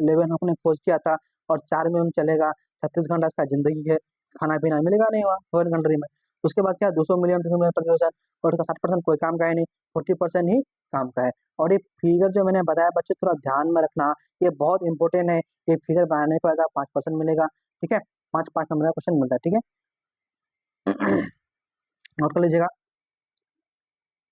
लेवन ने खोज किया था, और 4 में चलेगा, 36 घंटा इसका जिंदगी है, खाना पीना मिलेगा नहीं वहाँ फॉरेन कंट्री में। उसके बाद क्या 200 मिलियन 300 मिलियन पॉपुलेशन, और उसका 60% कोई काम का है नहीं, 40% ही काम का है। और ये फिगर जो मैंने बताया बच्चे थोड़ा ध्यान में रखना, ये बहुत इंपॉर्टेंट है, ये फिगर बनाने को अगर 5% मिलेगा, ठीक है, 5 नंबर का क्वेश्चन मिलता है। ठीक है, नोट कर लीजिएगा।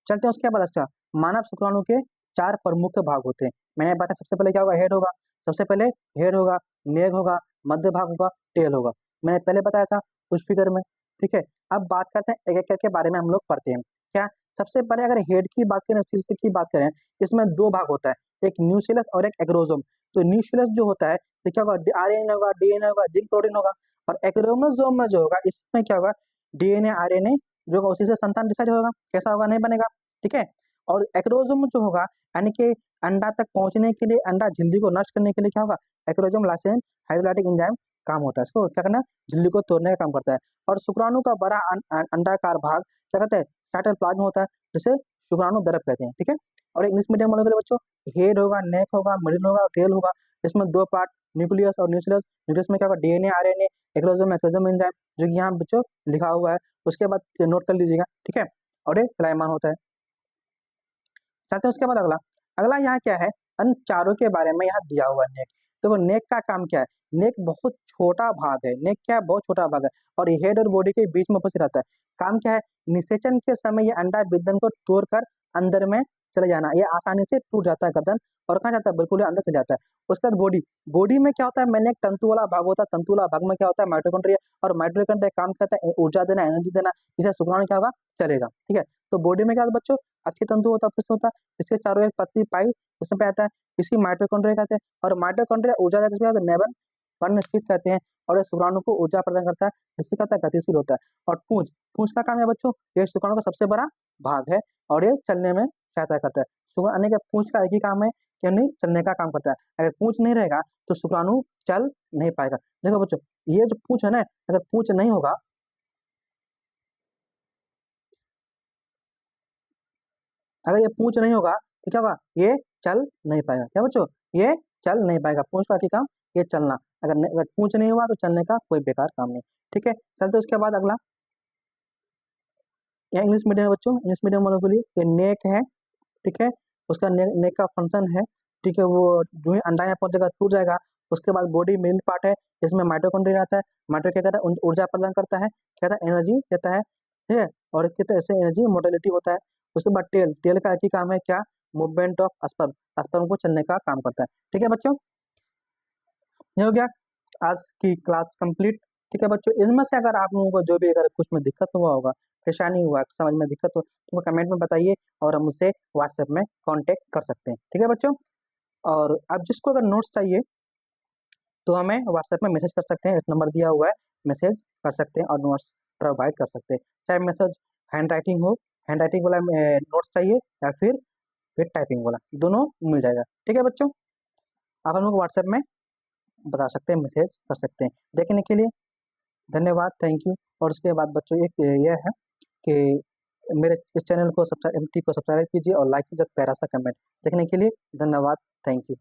चलते हैं उसके बाद, अच्छा, मानव शुक्राणु के 4 प्रमुख भाग होते हैं। मैंने बताया सबसे पहले क्या होगा, हेड होगा, सबसे पहले हेड होगा, नेक होगा, मध्य भाग होगा, टेल होगा, मैंने पहले बताया था उस फिगर में। ठीक है, अब बात करते हैं एक एक करके बारे में हम लोग पढ़ते हैं। क्या, सबसे पहले अगर हेड की बात करें, शीर्ष की बात करें, इसमें 2 भाग होता है, एक न्यूक्लियस और एक एक्रोसोम। तो न्यूक्लियस जो होता है तो क्या होगा, आरएनए होगा, डीएनए होगा, जिंक प्रोटीन होगा, और एक्रोमोसोम में जो होगा इसमें क्या होगा, डीएनए आरएनए जो होगा उसी से संतान डिसाइड होगा, कैसा होगा, नहीं बनेगा। ठीक है, और एक्रोसोम जो होगा यानी कि अंडा तक पहुंचने के लिए, अंडा झिल्ली को नष्ट करने के लिए क्या होगा, एक्रोसोम लाइसेन हाइड्रोलाइटिक एंजाइम काम होता है, इसको क्या करना है, झिल्ली को तोड़ने का काम करता है। और शुक्राणु का बड़ा अंडाकार भाग क्या कहते हैं, साइटोप्लाज्म होता है, जिसे शुक्राणु द्रव कहते हैं। ठीक है, और इंग्लिश मीडियम वालों के लिए बच्चों हेड होगा, नेक होगा, मिडिल होगा और टेल होगा। इसमें 2 पार्ट, न्यूक्लियस और न्यूक्लियस। न्यूक्लियस में क्या होगा, DNA RNA, acrosome acrosome enzyme, जो कि यहाँ बच्चों लिखा हुआ है, उसके बाद नोट कर लीजिएगा। ठीक है, और ये चलायमान होता है। चलते हैं उसके बाद अगला, अगला यहाँ क्या है, अन चारों के बारे में यहाँ दिया हुआ है नेक। तो नेक का काम क्या है, नेक बहुत छोटा भाग है, नेक क्या है, बहुत छोटा भाग है, और ये हेड और बॉडी के बीच में उपस्थित रहता है। काम क्या है, निषेचन के समय ये अंडा विदन को तोड़कर अंदर में चले जाना, ये आसानी से टूट जाता है गर्दन, और कहाँ जाता है, बिल्कुल अंदर चले जाता है। उसके बाद बॉडी, बॉडी में क्या होता है, मैंने एक तंतु वाला भाग होता है, तंतु वाला भाग में क्या होता है, माइटोकॉन्ड्रिया, और माइटोकॉन्ड्रिया काम करता है ऊर्जा देना, एनर्जी देना, जिसे शुक्राणु क्या होगा, चलेगा। ठीक है, तो बॉडी में क्या होता है बच्चों, अच्छी तंतु होता है, पुष्ट होता है, इसके चारों एक पतली पाई इसमें पे आता है, इसी माइटोकॉन्ड्रिया कहते हैं, और माइटोकॉन्ड्रिया ऊर्जा देता है, नेबन पर्णस्थित कहते हैं, और ये शुक्राणु को ऊर्जा प्रदान करता है, जिससे कहता है गतिशील होता है। और पूंछ, पूंछ का काम है बच्चों, ये शुक्राणु का सबसे बड़ा भाग है, और ये चलने में सहायता करता है। शुक्राणु के पूंछ का एक ही काम है कि नहीं, चलने का काम करता है। अगर पूंछ नहीं रहेगा तो शुक्राणु चल नहीं पाएगा। देखो बच्चों, ये जो पूंछ है ना, अगर पूंछ नहीं होगा, अगर ये पूंछ नहीं होगा तो क्या होगा, ये चल नहीं पाएगा। क्या बच्चों, ये चल नहीं पाएगा, पूंछ का क्या काम, ये चलना। अगर पूंछ नहीं हुआ तो चलने का कोई बेकार काम नहीं। ठीक है, चलते उसके बाद अगला, यह इंग्लिश मीडियम है बच्चों, इंग्लिश मीडियम वालों के लिए ये नेक है। ठीक है, उसका नेक का फंक्शन है। ठीक है, वो जो ही अंडा यहाँ पहुंचेगा टूट जाएगा। उसके बाद बॉडी मिडिल पार्ट है, इसमें माइटोकॉन्ड्रिया रहता है, माइटो क्या करता है, ऊर्जा प्रदान करता है, क्या कहता है, एनर्जी देता है। ठीक है, और कहते हैं इससे एनर्जी मोटिलिटी होता है। उसके बाद टेल, टेल का एक ही काम है, क्या, मूवमेंट ऑफ स्पर्म, स्पर्म को चलने का काम करता है। ठीक है बच्चों, ये हो गया आज की क्लास कंप्लीट। ठीक है बच्चों, इसमें से अगर आप लोगों को जो भी अगर कुछ में दिक्कत हुआ होगा, परेशानी हुआ, समझ में दिक्कत हो, तो कमेंट में बताइए, और हम मुझसे व्हाट्सएप में कांटेक्ट कर सकते हैं। ठीक है बच्चों, और आप जिसको अगर नोट्स चाहिए तो हमें व्हाट्सएप में मैसेज कर सकते हैं, इस नंबर दिया हुआ है, मैसेज कर सकते हैं और नोट्स प्रोवाइड कर सकते हैं। चाहे मैसेज हैंड राइटिंग हो, हैंड राइटिंग वाला नोट्स चाहिए, या फिर टाइपिंग वाला, दोनों मिल जाएगा। ठीक है बच्चों, आप हम लोग व्हाट्सएप में बता सकते हैं, मैसेज कर सकते हैं। देखने के लिए धन्यवाद, थैंक यू। और उसके बाद बच्चों एक यह है कि मेरे इस चैनल को सब्सक्राइब को सब्सक्राइब कीजिए, और लाइक कीजिए, प्यारा सा कमेंट। देखने के लिए धन्यवाद, थैंक यू।